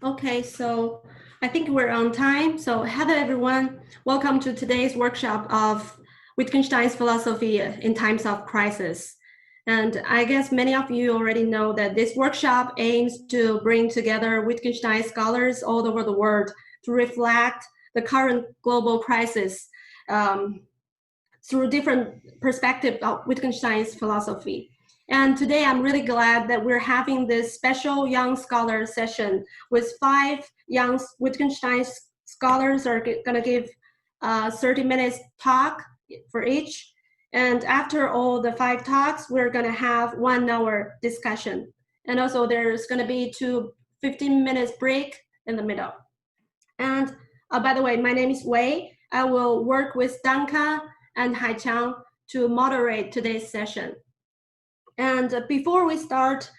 Okay, so I think we're on time. So hello everyone, welcome to today's workshop of Wittgenstein's philosophy in times of crisis. And I guess many of you already know that this workshop aims to bring together Wittgenstein scholars all over the world to reflect the current global crisis through different perspectives of Wittgenstein's philosophy. And today I'm really glad that we're having this special young scholar session with 5 young Wittgenstein scholars are gonna give 30 minutes talk for each. And after all the 5 talks, we're gonna have 1 hour discussion. And also there's gonna be 15 minutes break in the middle. And by the way, my name is Wei. I will work with Danka and Haichang to moderate today's session. And before we start,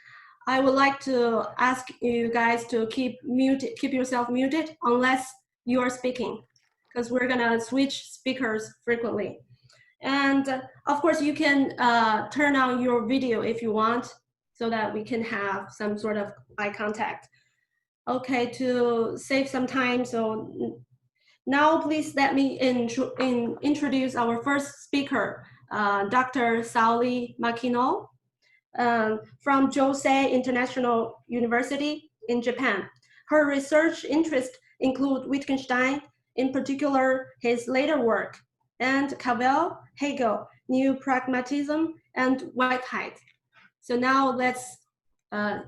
I would like to ask you guys to keep yourself muted unless you are speaking, because we're gonna switch speakers frequently. And of course, you can turn on your video if you want, so that we can have some sort of eye contact. Okay, to save some time, so now please let me introduce our first speaker, Dr. Saori Makino. From Josei International University in Japan. Her research interests include Wittgenstein, in particular his later work, and Cavell, Hegel, New Pragmatism, and Whitehead. So now let's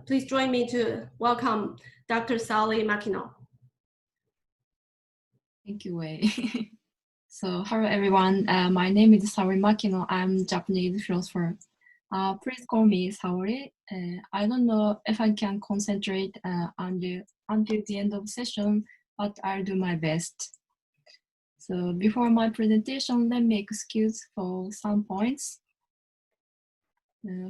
please join me to welcome Dr. Saori Makino. Thank you, Wei. So hello everyone, my name is Saori Makino. I'm a Japanese philosopher. Please call me Saori. I don't know if I can concentrate until the end of the session, but I'll do my best. So before my presentation, let me excuse for some points.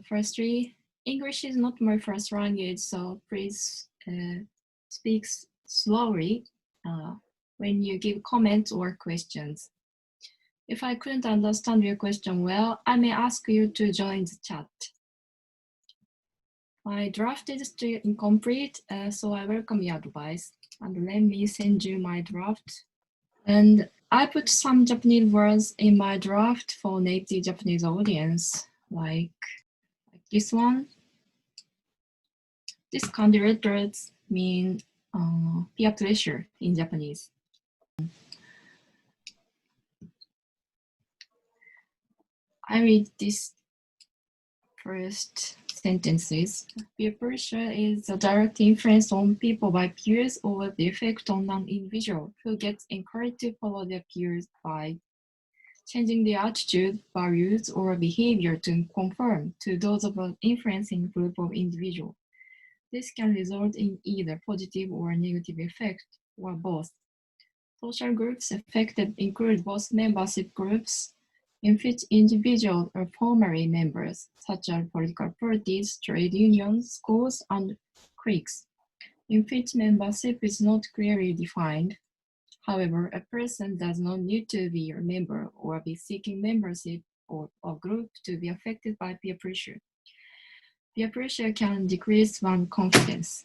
Firstly, English is not my first language, so please speak slowly when you give comments or questions. If I couldn't understand your question well, I may ask you to join the chat. My draft is still incomplete, so I welcome your advice. And let me send you my draft. And I put some Japanese words in my draft for native Japanese audience, like this one. This kind of letters mean peer pressure in Japanese. I read this first sentences. Peer pressure is a direct influence on people by peers or the effect on an individual who gets encouraged to follow their peers by changing their attitude, values, or behavior to conform to those of an influencing group of individuals. This can result in either positive or negative effect, or both. Social groups affected include both membership groups in which individuals are formally members, such as political parties, trade unions, schools, and cliques, in which membership is not clearly defined. However, a person does not need to be a member or be seeking membership or a group to be affected by peer pressure. Peer pressure can decrease one's confidence.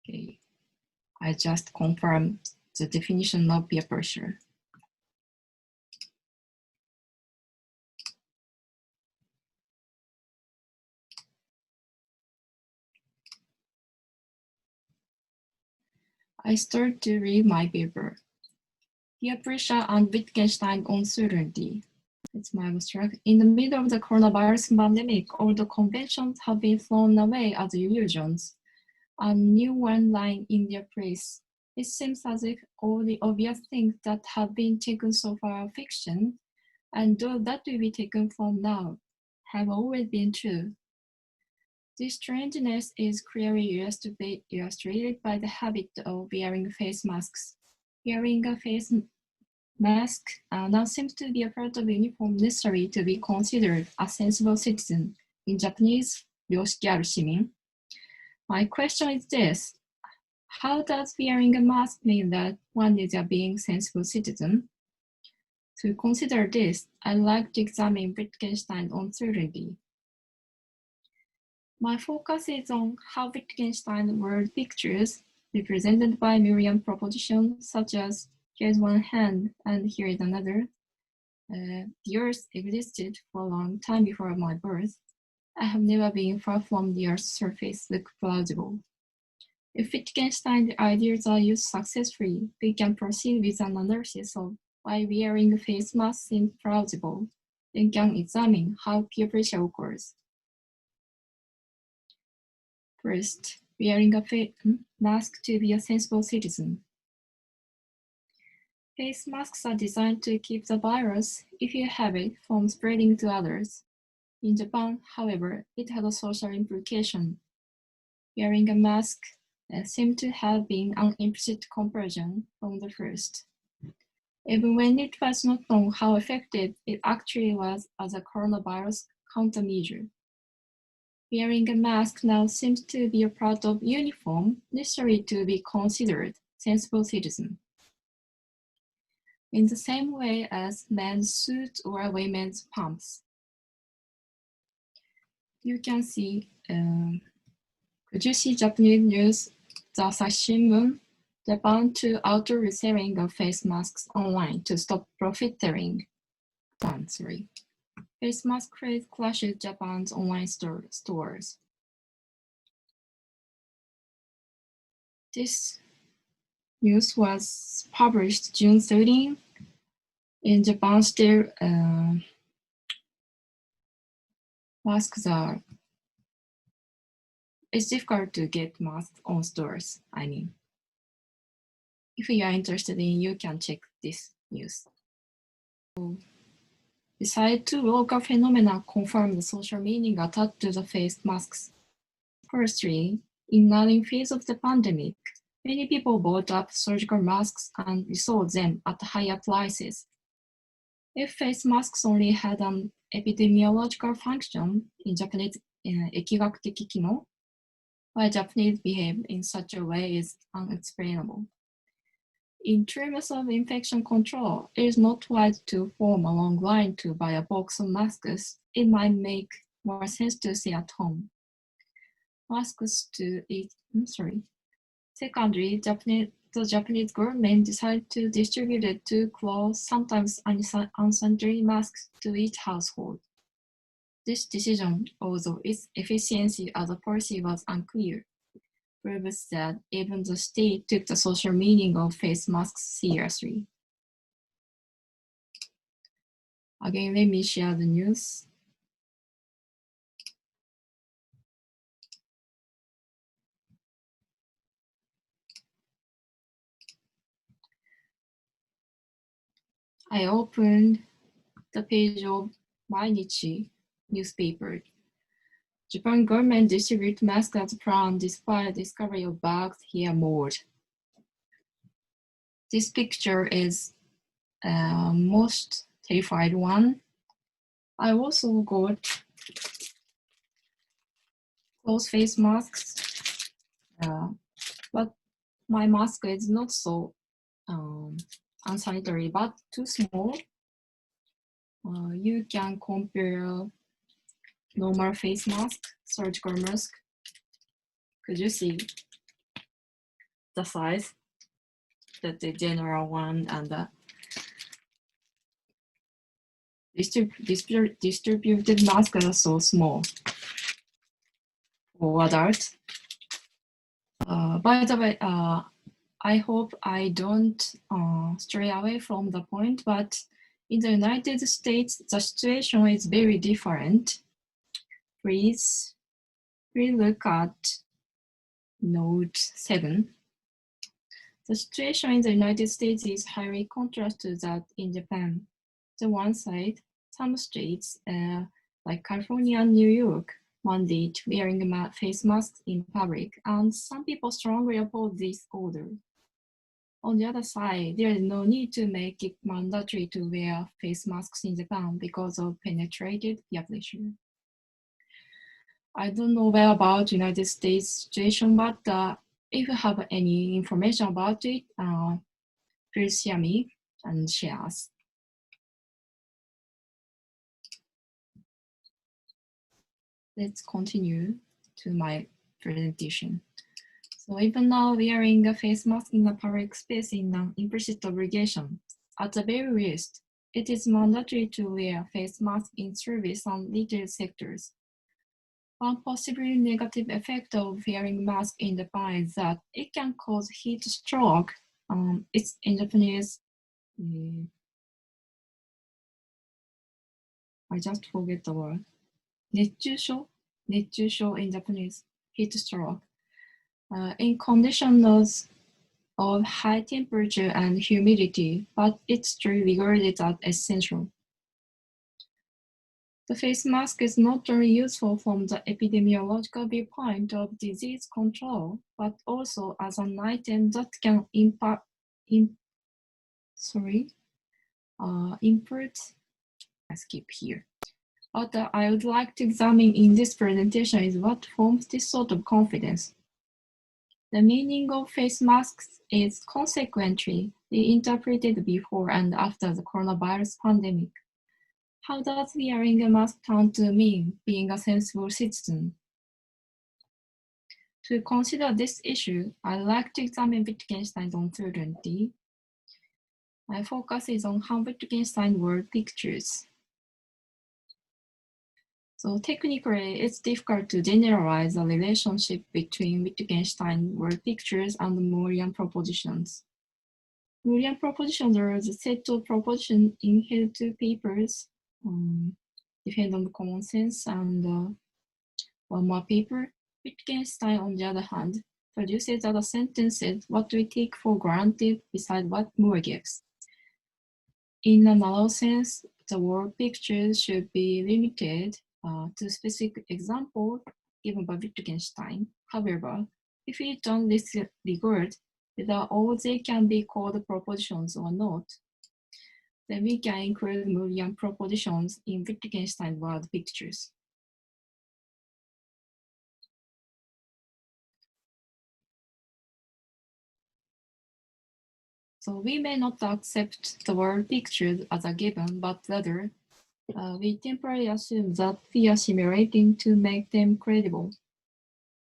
Okay. I just confirmed the definition of peer pressure. I start to read my paper. Peer pressure and Wittgenstein uncertainty. It's my abstract. In the middle of the coronavirus pandemic, all the conventions have been thrown away as illusions, and new ones lying in their place. It seems as if all the obvious things that have been taken so far are fiction, and those that will be taken from now have always been true. This strangeness is clearly illustrated by the habit of wearing face masks. Wearing a face mask now seems to be a part of the uniform necessary to be considered a sensible citizen. In Japanese, 良識ある市民. My question is this: how does wearing a mask mean that one is a being sensible citizen? To consider this, I'd like to examine Wittgenstein's uncertainty. My focus is on how Wittgenstein word pictures, represented by myriad propositions such as here's one hand and here is another. The earth existed for a long time before my birth. I have never been far from the earth's surface look plausible. If Wittgenstein's ideas are used successfully, we can proceed with an analysis of why wearing a face mask seems plausible, then can examine how peer pressure occurs. First, wearing a mask to be a sensible citizen. Face masks are designed to keep the virus, if you have it, from spreading to others. In Japan, however, it had a social implication. Wearing a mask seemed to have been an implicit compulsion from the first, even when it was not known how effective it actually was as a coronavirus countermeasure. Wearing a mask now seems to be a part of uniform necessary to be considered sensible citizen. In the same way as men's suits or women's pumps. You can see, could you see Japanese news, the Sashimun, Japan to alter reselling of face masks online to stop profiteering. Face mask craze crushes Japan's online stores. This news was published June 13. In Japan, still masks are. It's difficult to get masks on stores. I mean, if you are interested in, you can check this news. Besides, two local phenomena confirm the social meaning attached to the face masks. Firstly, in the early phase of the pandemic, many people bought up surgical masks and resold them at higher prices. If face masks only had an epidemiological function, in Japanese, 疫学的機能, why Japanese behave in such a way is unexplainable. In terms of infection control, it is not wise to form a long line to buy a box of masks. It might make more sense to stay at home. Masks to eat. Secondly, the Japanese government decided to distribute 2 cloth, sometimes unsanitary masks to each household. This decision, although its efficiency as a policy was unclear, proves that even the state took the social meaning of face masks seriously. Again, let me share the news. I opened the page of Mainichi newspaper. Japan government distribute masks as planned despite discovery of bugs here more. This picture is most terrified one. I also got closed face masks, but my mask is not so unsanitary, but too small. You can compare normal face mask, surgical mask. Could you see the size? That the general one and the distributed masks are so small for adults. By the way, I hope I don't stray away from the point, but in the United States, the situation is very different. Please look at note 7. The situation in the United States is highly contrast to that in Japan. On one side, some states, like California and New York, mandate wearing face masks in public, and some people strongly oppose this order. On the other side, there is no need to make it mandatory to wear face masks in Japan because of penetrated peer pressure. I don't know well about United States situation, but if you have any information about it, please share me and share us. Let's continue. to my presentation. So even now, wearing a face mask in a public space is an implicit obligation. At the very least, it is mandatory to wear face mask in service and retail sectors. One possibly negative effect of wearing mask in Japan is that it can cause heat stroke. It's in Japanese. I just forget the word. 熱中症? 熱中症 in Japanese, heat stroke. In conditions of high temperature and humidity, but it's still regarded as essential. The face mask is not only useful from the epidemiological viewpoint of disease control, but also as an item that can impart, I skip here. What I would like to examine in this presentation is what forms this sort of confidence. The meaning of face masks is consequently reinterpreted before and after the coronavirus pandemic. How does wearing a mask turn to mean being a sensible citizen? To consider this issue, I'd like to examine Wittgenstein's uncertainty. My focus is on how Wittgenstein word pictures. So technically, it's difficult to generalize the relationship between Wittgenstein word pictures and Moorian propositions. Moorian propositions are the set of propositions in held two papers, Defend on Common Sense and one more paper. Wittgenstein, on the other hand, produces other sentences what we take for granted beside what Moore gives. In a narrow sense, the word pictures should be limited to specific examples given by Wittgenstein. However, if we don't disregard whether all they can be called propositions or not, then we can include Moorian propositions in Wittgenstein word pictures. So we may not accept the word pictures as a given, but rather we temporarily assume that we are simulating to make them credible.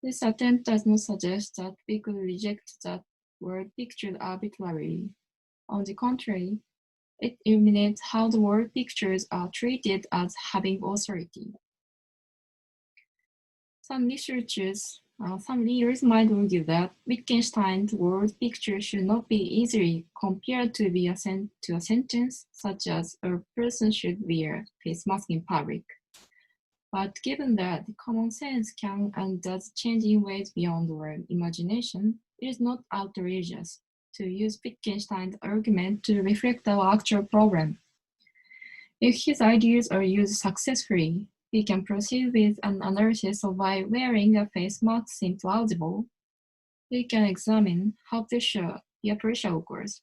This attempt does not suggest that we could reject that word pictures arbitrarily. On the contrary, it illuminates how the word pictures are treated as having authority. Some readers might argue that Wittgenstein's word picture should not be easily compared to a sentence such as a person should wear face mask in public. But given that common sense can and does change in ways beyond our imagination, it is not outrageous to use Wittgenstein's argument to reflect our actual problem. If his ideas are used successfully, we can proceed with an analysis of why wearing a face mask seems plausible. We can examine how peer pressure occurs.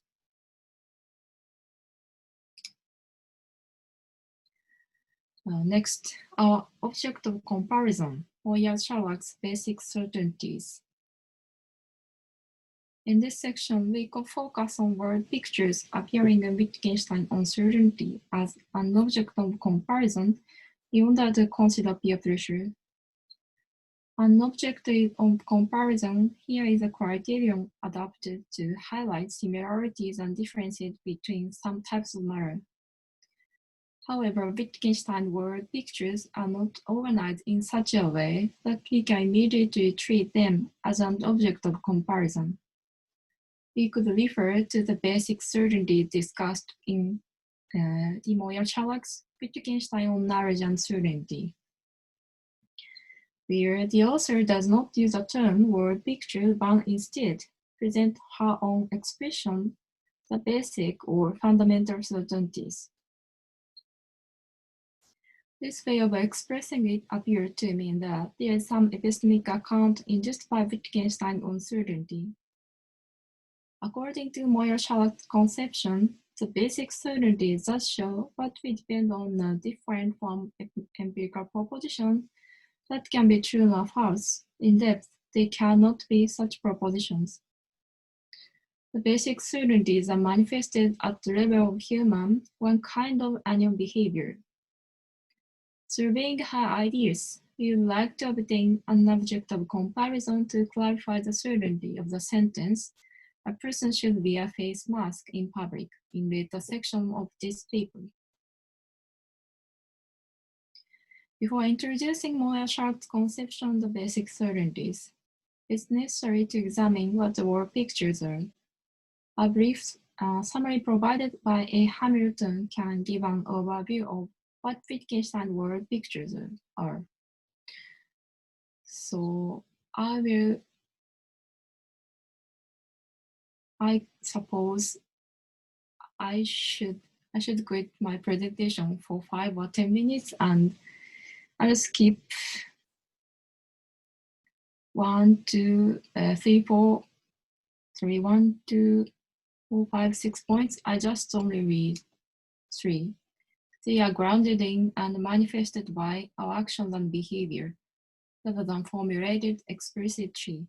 Next, our object of comparison, Moyer-Sharlach's basic certainties. In this section, we could focus on word pictures appearing in Wittgenstein uncertainty as an object of comparison in order to consider peer pressure. An objective of comparison here is a criterion adapted to highlight similarities and differences between some types of matter. However, Wittgenstein word pictures are not organized in such a way that we can immediately treat them as an object of comparison. We could refer to the basic certainty discussed in the Moyer-Sharlach's Wittgenstein on knowledge and certainty, where the author does not use the term word picture but instead present her own expression, the basic or fundamental certainties. This way of expressing it appeared to mean that there is some epistemic account induced by Wittgenstein uncertainty. According to Moyer-Sharlach's conception, the basic certainties that show what we depend on are different from empirical propositions that can be true or false. In depth, they cannot be such propositions. The basic certainties are manifested at the level of one kind of animal behavior. Surveying her ideas, we would like to obtain an object of comparison to clarify the certainty of the sentence. A person should wear a face mask in public. In the section of this paper. Before introducing Moyer-Sharpe's conception of the basic certainties, it's necessary to examine what the word pictures are. A brief summary provided by A. Hamilton can give an overview of what Wittgenstein word pictures are. So I suppose I should quit my presentation for 5 or 10 minutes, and I'll skip 1, 2, 3, 4, 1, 2, 4, 5, 6 points. I just only read 3. They are grounded in and manifested by our actions and behavior, rather than formulated explicitly.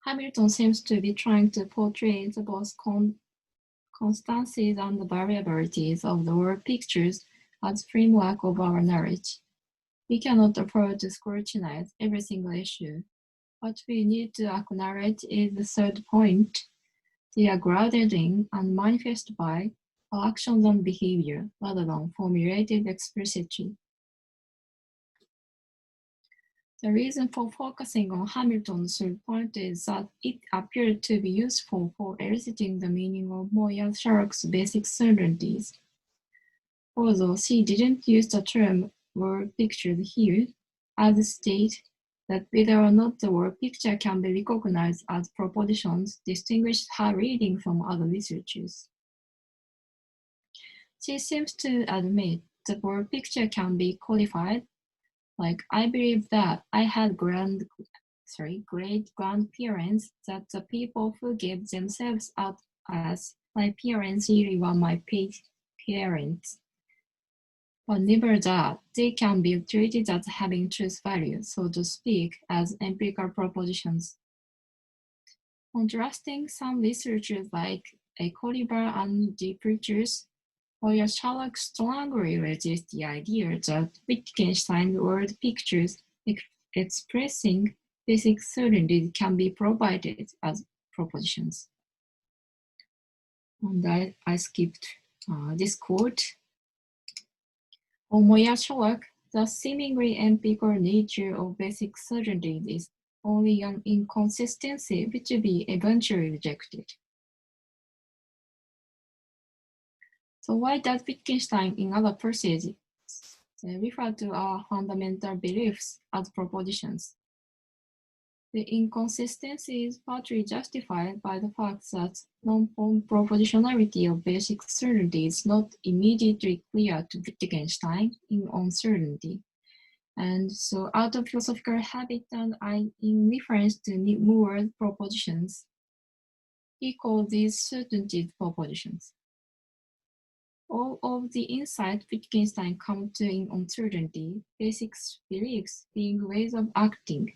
Hamilton seems to be trying to portray the both constancies and the variabilities of the word pictures as framework of our knowledge. We cannot afford to scrutinize every single issue. What we need to acknowledge is the third point. They are grounded in and manifest by our actions and behavior, rather than formulated explicitly. The reason for focusing on Hamilton's third point is that it appeared to be useful for eliciting the meaning of Moyer-Sharpe's basic certainties. Although she didn't use the term word pictured here, as state that whether or not the word picture can be recognized as propositions distinguished her reading from other researchers. She seems to admit the word picture can be qualified. Like, I believe that I had great grandparents, that the people who gave themselves out as my parents really were my parents. But never that, they can be treated as having truth value, so to speak, as empirical propositions. Contrasting some researchers like Colliver and D. Pritchard, Moyer-Sharpe strongly resists the idea that Wittgenstein word pictures expressing basic certainty can be provided as propositions. And I skipped this quote. For Moyer-Sharpe, the seemingly empirical nature of basic certainty is only an inconsistency which will be eventually rejected. So why does Wittgenstein in other passages refer to our fundamental beliefs as propositions? The inconsistency is partly justified by the fact that non-propositionality of basic certainty is not immediately clear to Wittgenstein in uncertainty. And so out of philosophical habit and in reference to Moore's propositions, he called these certainty propositions. All of the insight Wittgenstein come to in uncertainty, basic beliefs being ways of acting,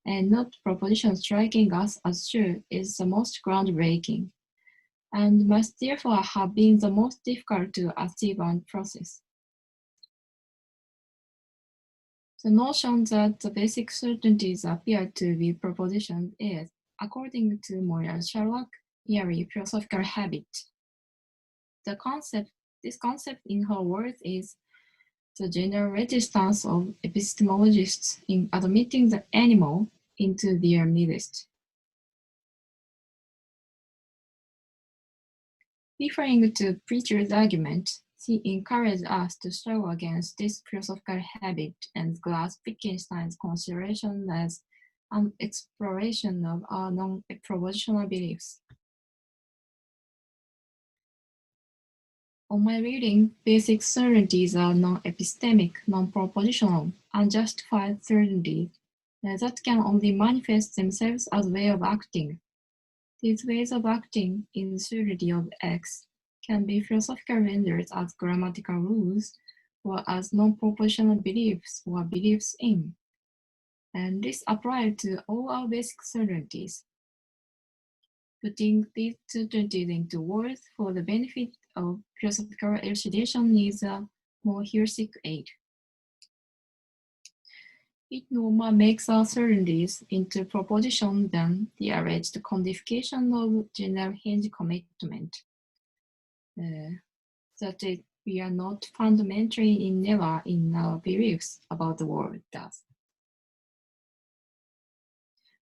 and not propositions striking us as sure, is the most groundbreaking, and must therefore have been the most difficult to achieve and process. The notion that the basic certainties appear to be propositions is, according to Moyer-Sharpe, merely philosophical habit. This concept, in her words, is the general resistance of epistemologists in admitting the animal into their midst. Referring to Pritchard's argument, she encouraged us to struggle against this philosophical habit and grasp Wittgenstein's consideration as an exploration of our non-propositional beliefs. On my reading, basic certainties are non-epistemic, non-propositional, unjustified certainties that can only manifest themselves as way of acting. These ways of acting in the certainty of X can be philosophically rendered as grammatical rules or as non-propositional beliefs or beliefs in. And this applies to all our basic certainties. Putting these certainties into words for the benefit of philosophical elucidation needs a more heuristic aid. It normal makes uncertainties into proposition than the alleged codification of general hinge commitment. That is, we are not fundamentally in error in our beliefs about the world does.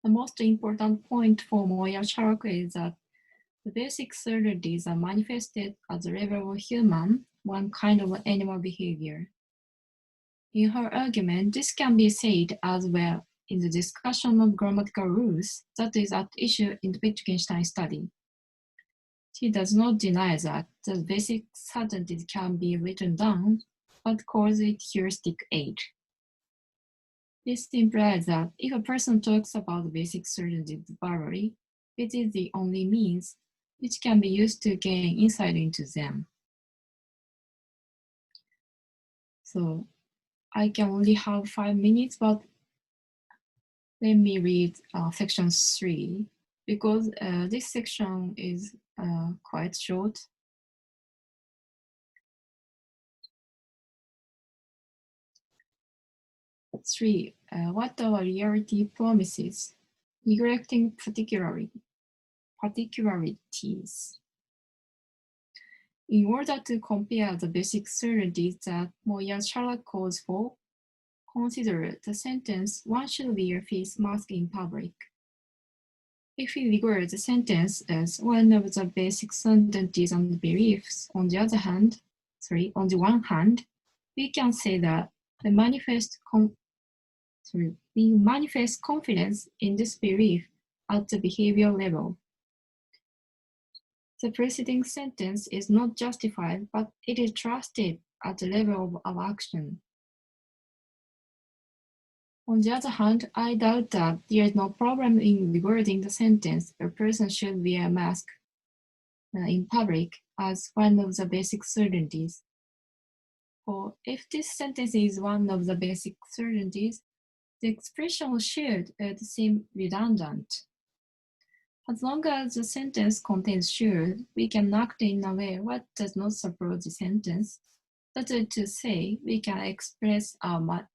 The most important point for Moya Shark is that the basic certainties are manifested at the level of human, one kind of animal behavior. In her argument, this can be said as well in the discussion of grammatical rules that is at issue in the Wittgenstein study. She does not deny that the basic certainties can be written down, but calls it heuristic aid. This implies that if a person talks about the basic certainties verbally, it is the only means which can be used to gain insight into them. So I can only have 5 minutes, but let me read section 3, because this section is quite short. 3. What our reality promises, neglecting particularities. In order to compare the basic certainties that Moya Shark calls for, consider the sentence, one should wear a face mask in public. If we regard the sentence as one of the basic certainties and beliefs, on the one hand, we can say that we manifest confidence in this belief at the behavior level. The preceding sentence is not justified, but it is trusted at the level of our action. On the other hand, I doubt that there is no problem in regarding the sentence, a person should wear a mask in public, as one of the basic certainties. For if this sentence is one of the basic certainties, the expression should seem redundant. As long as the sentence contains should, we can act in a way what does not support the sentence. That is to say, we can express our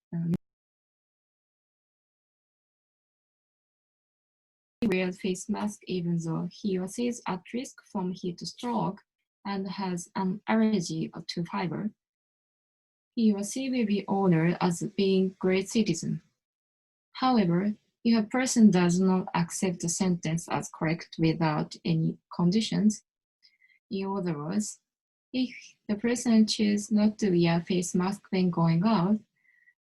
wears face mask even though he or she is at risk from heat stroke and has an allergy to fiber. He or she will be honored as being great citizen. However, if a person does not accept the sentence as correct without any conditions, in other words, if the person chooses not to wear a face mask when going out,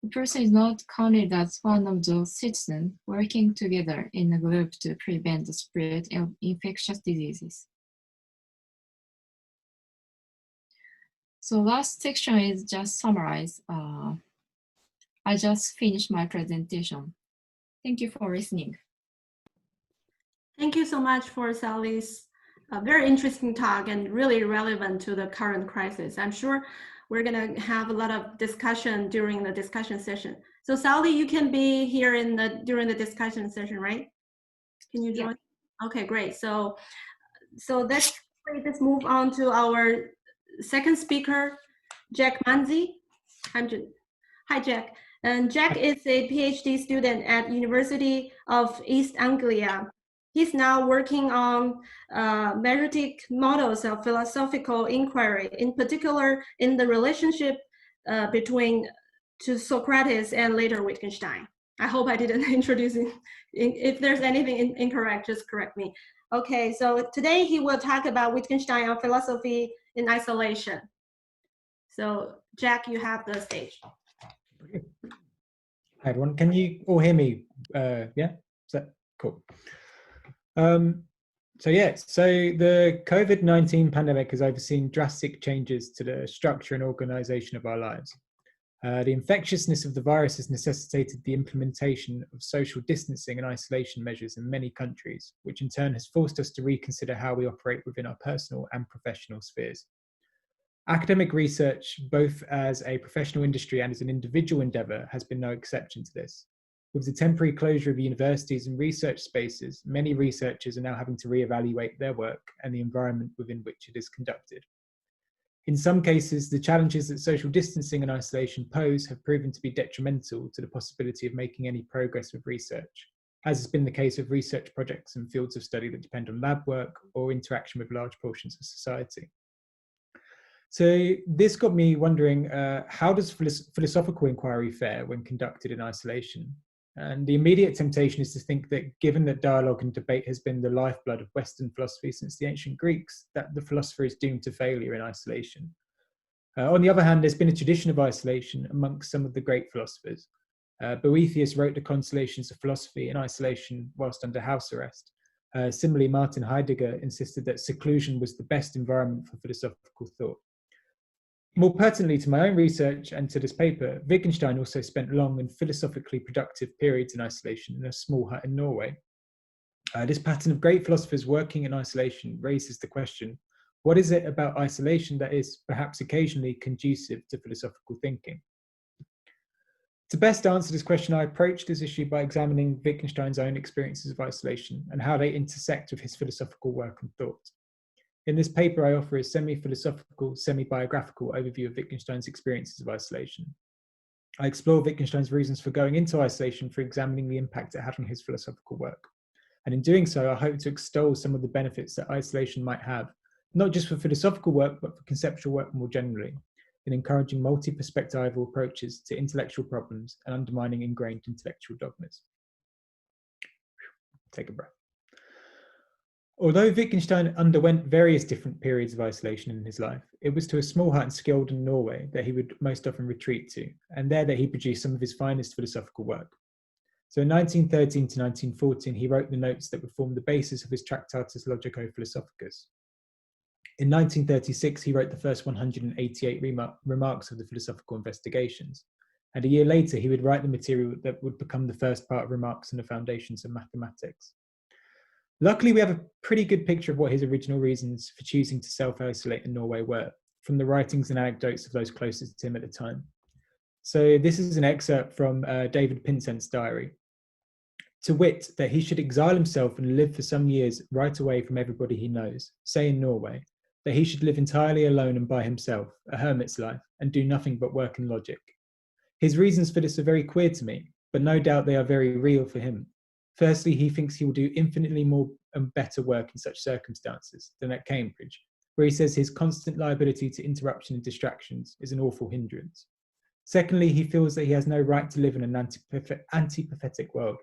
the person is not counted as one of those citizens working together in a group to prevent the spread of infectious diseases. So last section is just summarized. I just finished my presentation. Thank you for listening. Thank you so much for Sally's very interesting talk and really relevant to the current crisis. I'm sure we're going to have a lot of discussion during the discussion session. So Sally, you can be here during the discussion session, right? Can you join? Yeah. Okay, great. So let's move on to our second speaker, Jack Manzi. Hi, Jack. And Jack is a PhD student at University of East Anglia. He's now working on metric models of philosophical inquiry, in particular in the relationship between Socrates and later Wittgenstein. I hope I didn't introduce him. If there's anything incorrect, just correct me. Okay, so today he will talk about Wittgenstein on philosophy in isolation. So Jack, you have the stage. Hi everyone, can you all hear me? Yeah, is that cool? So the COVID-19 pandemic has overseen drastic changes to the structure and organization of our lives. The infectiousness of the virus has necessitated the implementation of social distancing and isolation measures in many countries, which in turn has forced us to reconsider how we operate within our personal and professional spheres. Academic research, both as a professional industry and as an individual endeavour, has been no exception to this. With the temporary closure of universities and research spaces, many researchers are now having to reevaluate their work and the environment within which it is conducted. In some cases, the challenges that social distancing and isolation pose have proven to be detrimental to the possibility of making any progress with research, as has been the case with research projects and fields of study that depend on lab work or interaction with large portions of society. So this got me wondering, how does philosophical inquiry fare when conducted in isolation? And the immediate temptation is to think that given that dialogue and debate has been the lifeblood of Western philosophy since the ancient Greeks, that the philosopher is doomed to failure in isolation. On the other hand, there's been a tradition of isolation amongst some of the great philosophers. Boethius wrote the Consolations of Philosophy in isolation whilst under house arrest. Similarly, Martin Heidegger insisted that seclusion was the best environment for philosophical thought. More pertinently to my own research and to this paper, Wittgenstein also spent long and philosophically productive periods in isolation in a small hut in Norway. This pattern of great philosophers working in isolation raises the question, what is it about isolation that is perhaps occasionally conducive to philosophical thinking? To best answer this question, I approached this issue by examining Wittgenstein's own experiences of isolation and how they intersect with his philosophical work and thought. In this paper, I offer a semi-philosophical, semi-biographical overview of Wittgenstein's experiences of isolation. I explore Wittgenstein's reasons for going into isolation for examining the impact it had on his philosophical work. And in doing so, I hope to extol some of the benefits that isolation might have, not just for philosophical work, but for conceptual work more generally, in encouraging multi-perspectival approaches to intellectual problems and undermining ingrained intellectual dogmas. Take a breath. Although Wittgenstein underwent various different periods of isolation in his life, it was to a small hut in Skjolden, Norway, that he would most often retreat to, and there that he produced some of his finest philosophical work. So in 1913 to 1914, he wrote the notes that would form the basis of his Tractatus Logico-Philosophicus. In 1936, he wrote the first 188 remarks of the Philosophical Investigations, and a year later, he would write the material that would become the first part of Remarks on the Foundations of Mathematics. Luckily, we have a pretty good picture of what his original reasons for choosing to self-isolate in Norway were, from the writings and anecdotes of those closest to him at the time. So this is an excerpt from David Pinsent's diary. To wit, that he should exile himself and live for some years right away from everybody he knows, say in Norway, that he should live entirely alone and by himself, a hermit's life, and do nothing but work and logic. His reasons for this are very queer to me, but no doubt they are very real for him. Firstly, he thinks he will do infinitely more and better work in such circumstances than at Cambridge, where he says his constant liability to interruption and distractions is an awful hindrance. Secondly, he feels that he has no right to live in an antipathetic world,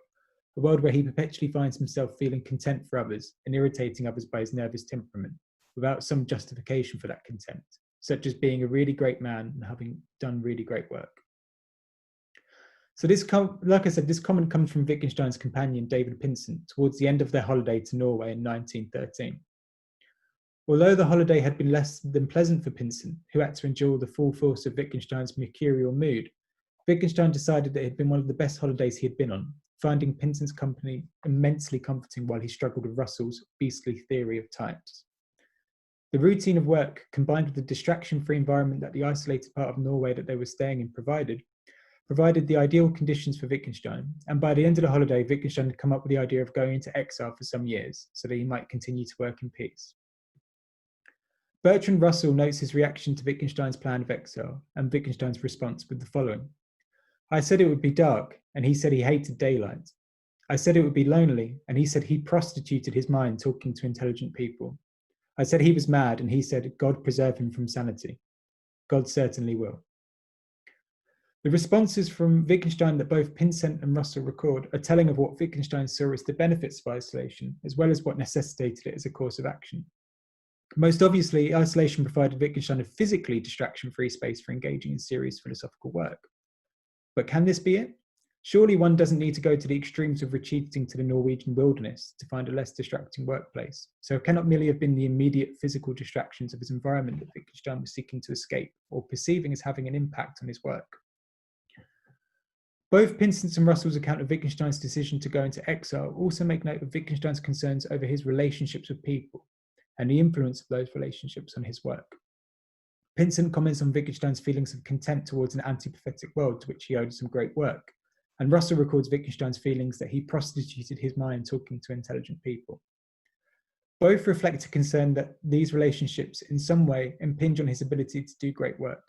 a world where he perpetually finds himself feeling contempt for others and irritating others by his nervous temperament, without some justification for that contempt, such as being a really great man and having done really great work. So this, like I said, this comment comes from Wittgenstein's companion, David Pinsent, towards the end of their holiday to Norway in 1913. Although the holiday had been less than pleasant for Pinsent, who had to endure the full force of Wittgenstein's mercurial mood, Wittgenstein decided that it had been one of the best holidays he had been on, finding Pinsent's company immensely comforting while he struggled with Russell's beastly theory of types. The routine of work, combined with the distraction-free environment that the isolated part of Norway that they were staying in provided the ideal conditions for Wittgenstein, and by the end of the holiday, Wittgenstein had come up with the idea of going into exile for some years so that he might continue to work in peace. Bertrand Russell notes his reaction to Wittgenstein's plan of exile and Wittgenstein's response with the following. I said it would be dark, and he said he hated daylight. I said it would be lonely, and he said he prostituted his mind talking to intelligent people. I said he was mad, and he said, God preserve him from sanity. God certainly will. The responses from Wittgenstein that both Pinsent and Russell record are telling of what Wittgenstein saw as the benefits of isolation, as well as what necessitated it as a course of action. Most obviously, isolation provided Wittgenstein a physically distraction-free space for engaging in serious philosophical work. But can this be it? Surely one doesn't need to go to the extremes of retreating to the Norwegian wilderness to find a less distracting workplace. So it cannot merely have been the immediate physical distractions of his environment that Wittgenstein was seeking to escape or perceiving as having an impact on his work. Both Pinsent's and Russell's account of Wittgenstein's decision to go into exile also make note of Wittgenstein's concerns over his relationships with people and the influence of those relationships on his work. Pinsent comments on Wittgenstein's feelings of contempt towards an antipathetic world to which he owed some great work, and Russell records Wittgenstein's feelings that he prostituted his mind talking to intelligent people. Both reflect a concern that these relationships in some way impinge on his ability to do great work.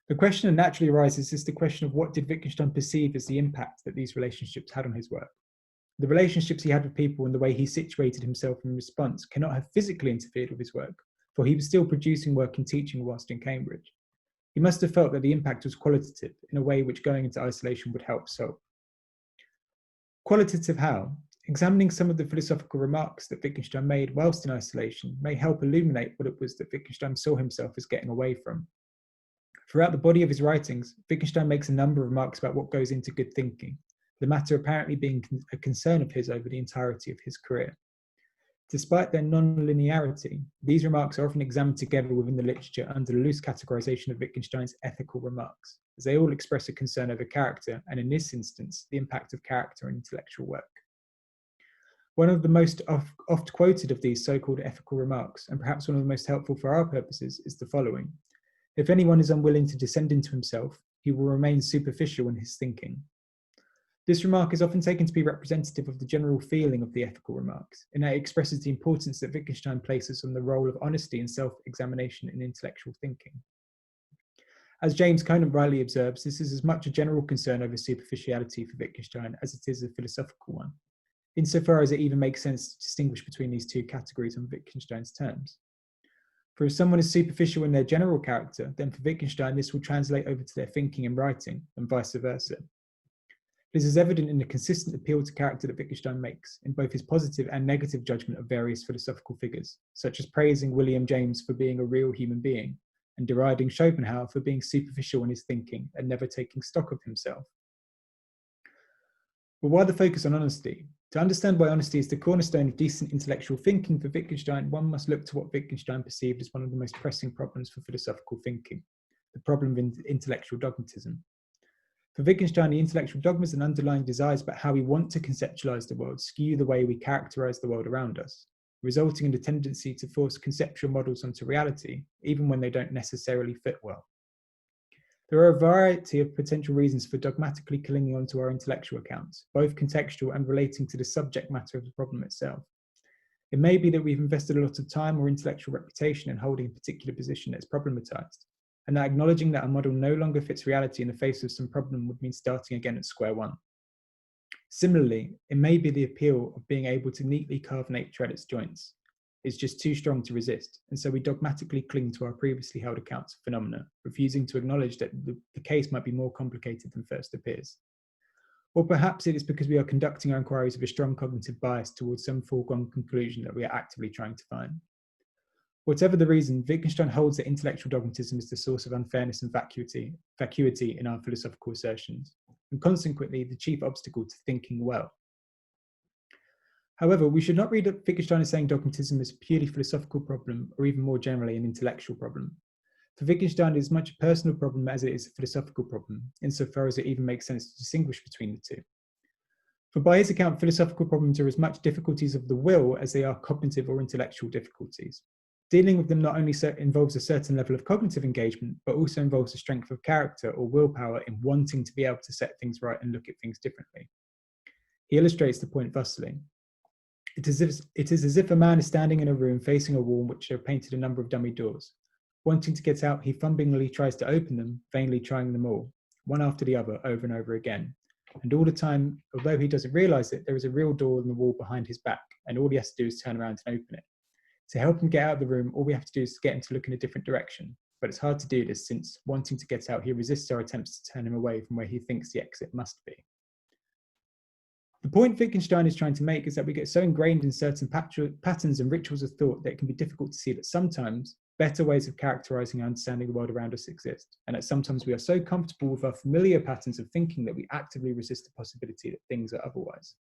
The question that naturally arises is the question of what did Wittgenstein perceive as the impact that these relationships had on his work? The relationships he had with people and the way he situated himself in response cannot have physically interfered with his work, for he was still producing work and teaching whilst in Cambridge. He must have felt that the impact was qualitative in a way which going into isolation would help solve. Qualitative how? Examining some of the philosophical remarks that Wittgenstein made whilst in isolation may help illuminate what it was that Wittgenstein saw himself as getting away from. Throughout the body of his writings, Wittgenstein makes a number of remarks about what goes into good thinking, the matter apparently being a concern of his over the entirety of his career. Despite their non-linearity, these remarks are often examined together within the literature under the loose categorization of Wittgenstein's ethical remarks, as they all express a concern over character, and in this instance, the impact of character on intellectual work. One of the most oft quoted of these so-called ethical remarks, and perhaps one of the most helpful for our purposes, is the following. If anyone is unwilling to descend into himself, he will remain superficial in his thinking. This remark is often taken to be representative of the general feeling of the ethical remarks, in that it expresses the importance that Wittgenstein places on the role of honesty and self-examination in intellectual thinking. As James Conant rightly observes, this is as much a general concern over superficiality for Wittgenstein as it is a philosophical one, insofar as it even makes sense to distinguish between these two categories on Wittgenstein's terms. For if someone is superficial in their general character, then for Wittgenstein this will translate over to their thinking and writing, and vice versa. This is evident in the consistent appeal to character that Wittgenstein makes, in both his positive and negative judgment of various philosophical figures, such as praising William James for being a real human being, and deriding Schopenhauer for being superficial in his thinking and never taking stock of himself. But why the focus on honesty? To understand why honesty is the cornerstone of decent intellectual thinking for Wittgenstein, one must look to what Wittgenstein perceived as one of the most pressing problems for philosophical thinking, the problem of intellectual dogmatism. For Wittgenstein, the intellectual dogmas and underlying desires about how we want to conceptualize the world skew the way we characterize the world around us, resulting in the tendency to force conceptual models onto reality, even when they don't necessarily fit well. There are a variety of potential reasons for dogmatically clinging onto our intellectual accounts, both contextual and relating to the subject matter of the problem itself. It may be that we've invested a lot of time or intellectual reputation in holding a particular position that's problematized, and that acknowledging that a model no longer fits reality in the face of some problem would mean starting again at square one. Similarly, it may be the appeal of being able to neatly carve nature at its joints is just too strong to resist, and so we dogmatically cling to our previously held accounts of phenomena, refusing to acknowledge that the case might be more complicated than first appears. Or perhaps it is because we are conducting our inquiries with a strong cognitive bias towards some foregone conclusion that we are actively trying to find. Whatever the reason, Wittgenstein holds that intellectual dogmatism is the source of unfairness and vacuity in our philosophical assertions, and consequently the chief obstacle to thinking well. However, we should not read Wittgenstein as saying dogmatism is a purely philosophical problem, or even more generally an intellectual problem. For Wittgenstein, it is much a personal problem as it is a philosophical problem, insofar as it even makes sense to distinguish between the two. For by his account, philosophical problems are as much difficulties of the will as they are cognitive or intellectual difficulties. Dealing with them not only involves a certain level of cognitive engagement, but also involves a strength of character or willpower in wanting to be able to set things right and look at things differently. He illustrates the point thusly. It is as if a man is standing in a room facing a wall in which are painted a number of dummy doors. Wanting to get out, he fumblingly tries to open them, vainly trying them all, one after the other, over and over again. And all the time, although he doesn't realize it, there is a real door in the wall behind his back, and all he has to do is turn around and open it. To help him get out of the room, all we have to do is get him to look in a different direction. But it's hard to do this since, wanting to get out, he resists our attempts to turn him away from where he thinks the exit must be. The point Wittgenstein is trying to make is that we get so ingrained in certain patterns and rituals of thought that it can be difficult to see that sometimes better ways of characterizing and understanding the world around us exist, and that sometimes we are so comfortable with our familiar patterns of thinking that we actively resist the possibility that things are otherwise.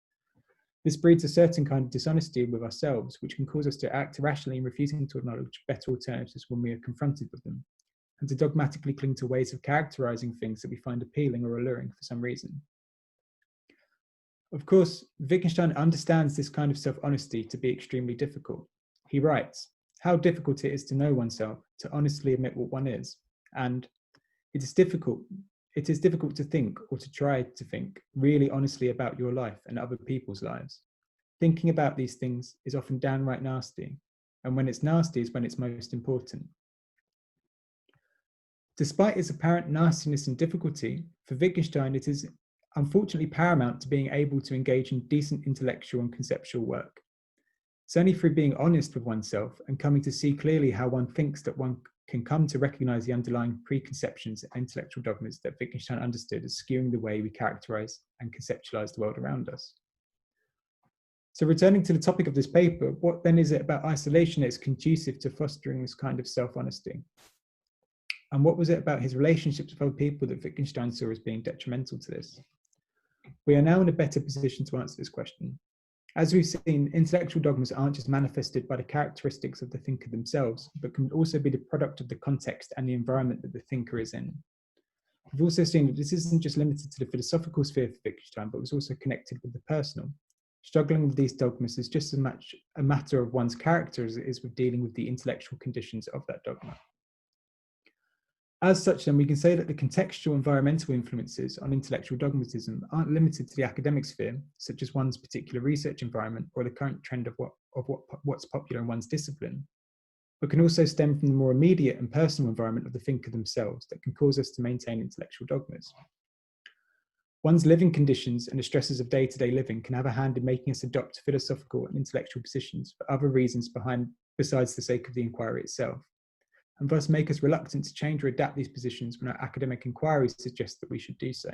This breeds a certain kind of dishonesty with ourselves, which can cause us to act irrationally in refusing to acknowledge better alternatives when we are confronted with them, and to dogmatically cling to ways of characterizing things that we find appealing or alluring for some reason. Of course, Wittgenstein understands this kind of self-honesty to be extremely difficult. He writes, how difficult it is to know oneself, to honestly admit what one is, and it is difficult to think, or to try to think, really honestly about your life and other people's lives. thinking about these things is often downright nasty, and when it's nasty is when it's most important. Despite its apparent nastiness and difficulty, for Wittgenstein it is unfortunately paramount to being able to engage in decent intellectual and conceptual work. It's only through being honest with oneself and coming to see clearly how one thinks that one can come to recognize the underlying preconceptions and intellectual dogmas that Wittgenstein understood as skewing the way we characterize and conceptualize the world around us. So returning to the topic of this paper, what then is it about isolation that is conducive to fostering this kind of self-honesty? And what was it about his relationships with other people that Wittgenstein saw as being detrimental to this? We are now in a better position to answer this question. As we've seen, intellectual dogmas aren't just manifested by the characteristics of the thinker themselves, but can also be the product of the context and the environment that the thinker is in. We've also seen that this isn't just limited to the philosophical sphere for Wittgenstein, but was also connected with the personal. Struggling with these dogmas is just as much a matter of one's character as it is with dealing with the intellectual conditions of that dogma. As such, then, we can say that the contextual environmental influences on intellectual dogmatism aren't limited to the academic sphere, such as one's particular research environment or the current trend of what's popular in one's discipline, but can also stem from the more immediate and personal environment of the thinker themselves that can cause us to maintain intellectual dogmas. One's living conditions and the stresses of day-to-day living can have a hand in making us adopt philosophical and intellectual positions for other reasons besides the sake of the inquiry itself, and thus make us reluctant to change or adapt these positions when our academic inquiries suggest that we should do so.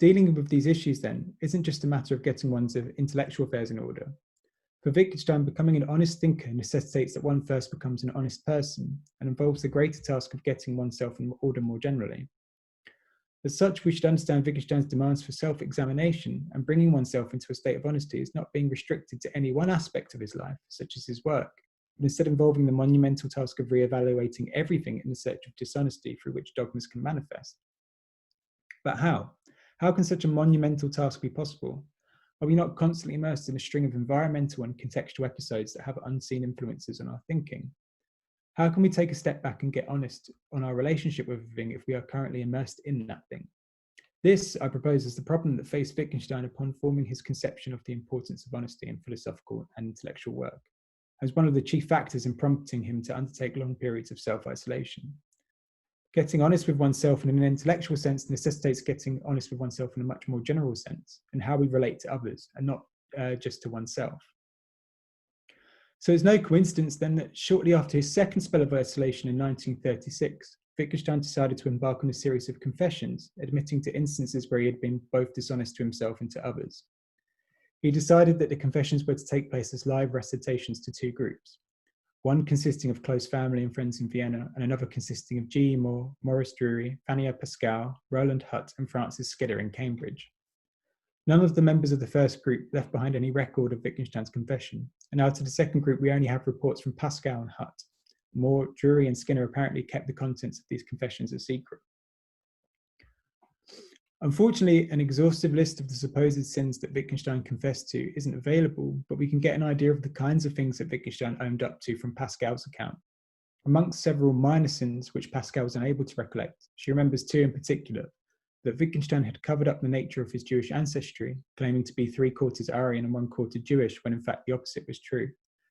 Dealing with these issues, then, isn't just a matter of getting one's intellectual affairs in order. For Wittgenstein, becoming an honest thinker necessitates that one first becomes an honest person and involves the greater task of getting oneself in order more generally. As such, we should understand Wittgenstein's demands for self-examination and bringing oneself into a state of honesty as not being restricted to any one aspect of his life, such as his work, but instead involving the monumental task of re-evaluating everything in the search of dishonesty through which dogmas can manifest. But how? How can such a monumental task be possible? Are we not constantly immersed in a string of environmental and contextual episodes that have unseen influences on our thinking? How can we take a step back and get honest on our relationship with a thing if we are currently immersed in that thing? This, I propose, is the problem that faced Wittgenstein upon forming his conception of the importance of honesty in philosophical and intellectual work, as one of the chief factors in prompting him to undertake long periods of self-isolation. Getting honest with oneself in an intellectual sense necessitates getting honest with oneself in a much more general sense, in how we relate to others, and not just to oneself. So it's no coincidence then that shortly after his second spell of isolation in 1936, Wittgenstein decided to embark on a series of confessions, admitting to instances where he had been both dishonest to himself and to others. He decided that the confessions were to take place as live recitations to two groups, one consisting of close family and friends in Vienna, and another consisting of G. Moore, Maurice Drury, Fannia Pascal, Roland Hutt, and Francis Skidder in Cambridge. None of the members of the first group left behind any record of Wittgenstein's confession, and out of the second group we only have reports from Pascal and Hutt. Moore, Drury, and Skinner apparently kept the contents of these confessions a secret. Unfortunately, an exhaustive list of the supposed sins that Wittgenstein confessed to isn't available, but we can get an idea of the kinds of things that Wittgenstein owned up to from Pascal's account. Amongst several minor sins which Pascal was unable to recollect, she remembers two in particular: that Wittgenstein had covered up the nature of his Jewish ancestry, claiming to be 3/4 Aryan and 1/4 Jewish, when in fact the opposite was true,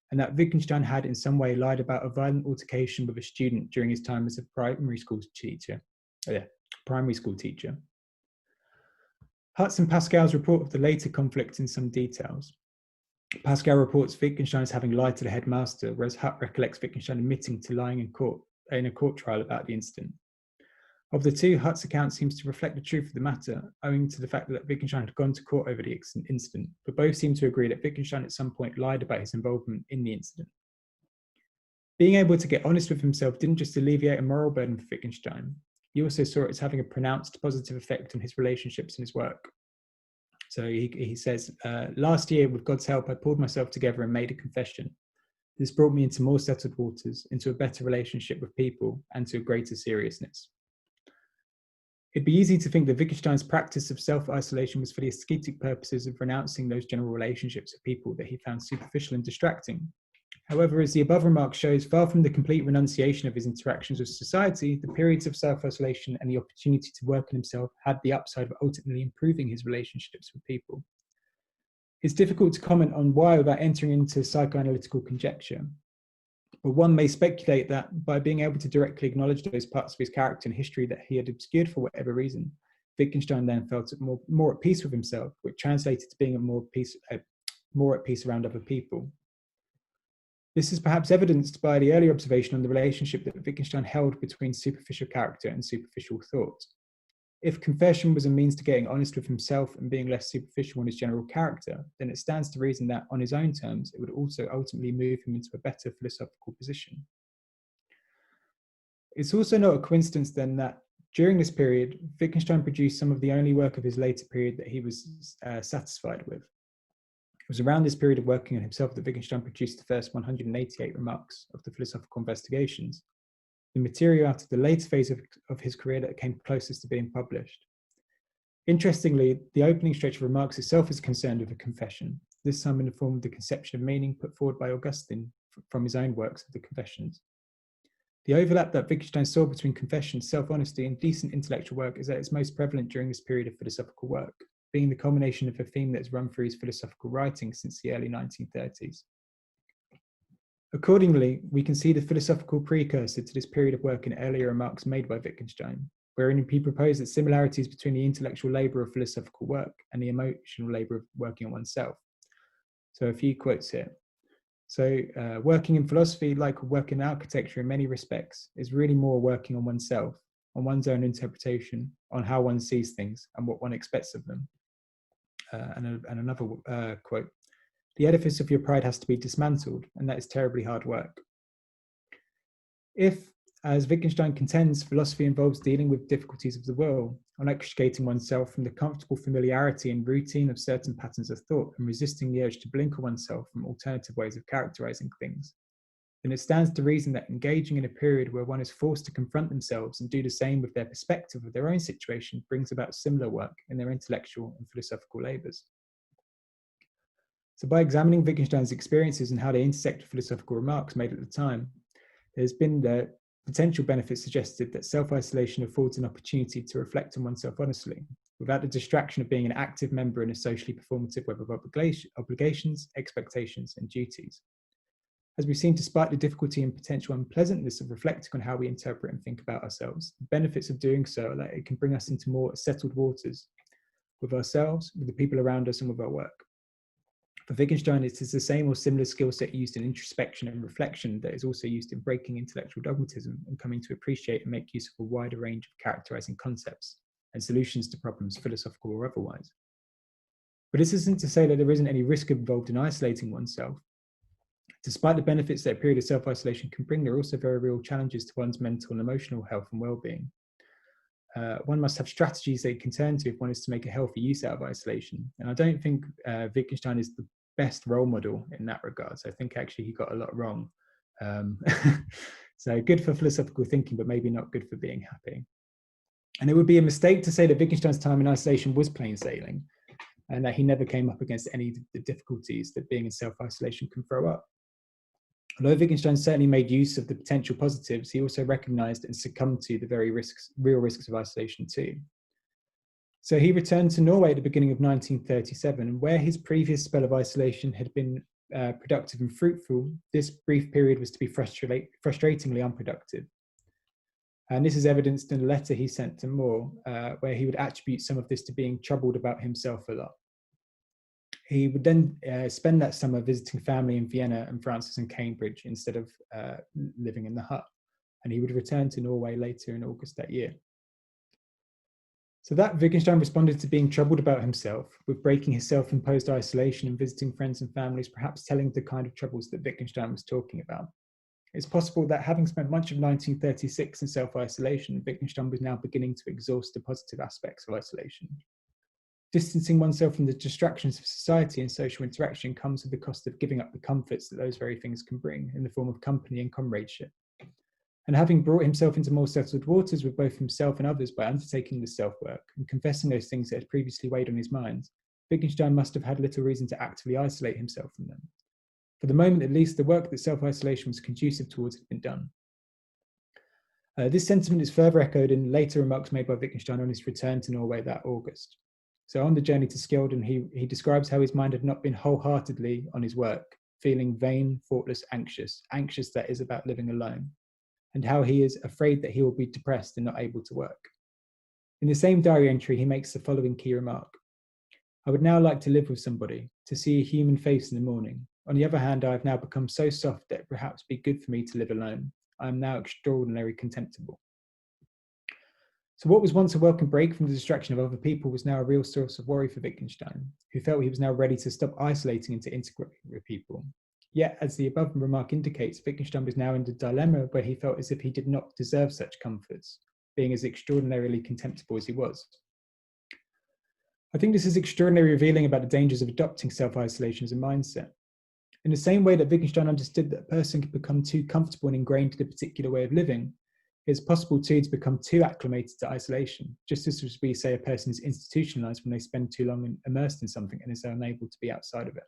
and that Wittgenstein had in some way lied about a violent altercation with a student during his time as a primary school teacher. Hutt's and Pascal's report of the later conflict in some details. Pascal reports Wittgenstein as having lied to the headmaster, whereas Hutt recollects Wittgenstein admitting to lying in a court trial about the incident. Of the two, Hutt's account seems to reflect the truth of the matter, owing to the fact that Wittgenstein had gone to court over the incident, but both seem to agree that Wittgenstein at some point lied about his involvement in the incident. Being able to get honest with himself didn't just alleviate a moral burden for Wittgenstein, he also saw it as having a pronounced positive effect on his relationships and his work. So he says, last year, with God's help, I pulled myself together and made a confession. This brought me into more settled waters, into a better relationship with people, and to a greater seriousness. It'd be easy to think that Wittgenstein's practice of self-isolation was for the ascetic purposes of renouncing those general relationships with people that he found superficial and distracting. However, as the above remark shows, far from the complete renunciation of his interactions with society, the periods of self-isolation and the opportunity to work on himself had the upside of ultimately improving his relationships with people. It's difficult to comment on why without entering into psychoanalytical conjecture, but one may speculate that by being able to directly acknowledge those parts of his character and history that he had obscured for whatever reason, Wittgenstein then felt more at peace with himself, which translated to being more at peace around other people. This is perhaps evidenced by the early observation on the relationship that Wittgenstein held between superficial character and superficial thought. If confession was a means to getting honest with himself and being less superficial on his general character, then it stands to reason that, on his own terms, it would also ultimately move him into a better philosophical position. It's also not a coincidence then that during this period, Wittgenstein produced some of the only work of his later period that he was satisfied with. It was around this period of working on himself that Wittgenstein produced the first 188 remarks of the Philosophical Investigations, the material out of the later phase of his career that came closest to being published. Interestingly, the opening stretch of remarks itself is concerned with a confession, this time in the form of the conception of meaning put forward by Augustine from his own works of the Confessions. The overlap that Wittgenstein saw between confession, self-honesty, and decent intellectual work is at its most prevalent during this period of philosophical work, being the culmination of a theme that has run through his philosophical writing since the early 1930s. Accordingly, we can see the philosophical precursor to this period of work in earlier remarks made by Wittgenstein, wherein he proposed that similarities between the intellectual labour of philosophical work and the emotional labour of working on oneself. So a few quotes here. So working in philosophy, like working in architecture in many respects, is really more working on oneself, on one's own interpretation, on how one sees things and what one expects of them. And another quote, the edifice of your pride has to be dismantled, and that is terribly hard work. If, as Wittgenstein contends, philosophy involves dealing with difficulties of the will, on extricating oneself from the comfortable familiarity and routine of certain patterns of thought and resisting the urge to blinker oneself from alternative ways of characterizing things, then it stands to reason that engaging in a period where one is forced to confront themselves and do the same with their perspective of their own situation brings about similar work in their intellectual and philosophical labours. So by examining Wittgenstein's experiences and how they intersect with philosophical remarks made at the time, there's been the potential benefits suggested that self-isolation affords an opportunity to reflect on oneself honestly, without the distraction of being an active member in a socially performative web of obligations, expectations, and duties. As we've seen, despite the difficulty and potential unpleasantness of reflecting on how we interpret and think about ourselves, the benefits of doing so are that it can bring us into more settled waters with ourselves, with the people around us, and with our work. For Wittgenstein, it is the same or similar skill set used in introspection and reflection that is also used in breaking intellectual dogmatism and coming to appreciate and make use of a wider range of characterizing concepts and solutions to problems, philosophical or otherwise. But this isn't to say that there isn't any risk involved in isolating oneself. Despite the benefits that a period of self-isolation can bring, there are also very real challenges to one's mental and emotional health and well-being. One must have strategies they can turn to if one is to make a healthy use out of isolation. And I don't think Wittgenstein is the best role model in that regard. So I think actually he got a lot wrong. So good for philosophical thinking, but maybe not good for being happy. And it would be a mistake to say that Wittgenstein's time in isolation was plain sailing and that he never came up against any of the difficulties that being in self-isolation can throw up. Although Wittgenstein certainly made use of the potential positives, he also recognized and succumbed to the very real risks of isolation too. So he returned to Norway at the beginning of 1937, where his previous spell of isolation had been productive and fruitful. This brief period was to be frustratingly unproductive. And this is evidenced in a letter he sent to Moore, where he would attribute some of this to being troubled about himself a lot. He would then spend that summer visiting family in Vienna and Francis and Cambridge instead of living in the hut. And he would return to Norway later in August that year. So that Wittgenstein responded to being troubled about himself, with breaking his self-imposed isolation and visiting friends and families, perhaps telling the kind of troubles that Wittgenstein was talking about. It's possible that having spent much of 1936 in self-isolation, Wittgenstein was now beginning to exhaust the positive aspects of isolation. Distancing oneself from the distractions of society and social interaction comes at the cost of giving up the comforts that those very things can bring in the form of company and comradeship. And having brought himself into more settled waters with both himself and others by undertaking this self-work and confessing those things that had previously weighed on his mind, Wittgenstein must have had little reason to actively isolate himself from them. For the moment, at least, the work that self-isolation was conducive towards had been done. This sentiment is further echoed in later remarks made by Wittgenstein on his return to Norway that August. So on the journey to Skjelden, he describes how his mind had not been wholeheartedly on his work, feeling vain, thoughtless, anxious that is about living alone, and how he is afraid that he will be depressed and not able to work. In the same diary entry, he makes the following key remark: I would now like to live with somebody, to see a human face in the morning. On the other hand, I have now become so soft that it perhaps be good for me to live alone. I am now extraordinarily contemptible. So what was once a welcome break from the distraction of other people was now a real source of worry for Wittgenstein, who felt he was now ready to stop isolating and to integrate with people. Yet, as the above remark indicates, Wittgenstein was now in the dilemma where he felt as if he did not deserve such comforts, being as extraordinarily contemptible as he was. I think this is extraordinarily revealing about the dangers of adopting self-isolation as a mindset. In the same way that Wittgenstein understood that a person could become too comfortable and ingrained in a particular way of living, it's possible too to become too acclimated to isolation, just as we say a person is institutionalized when they spend too long immersed in something and is unable to be outside of it.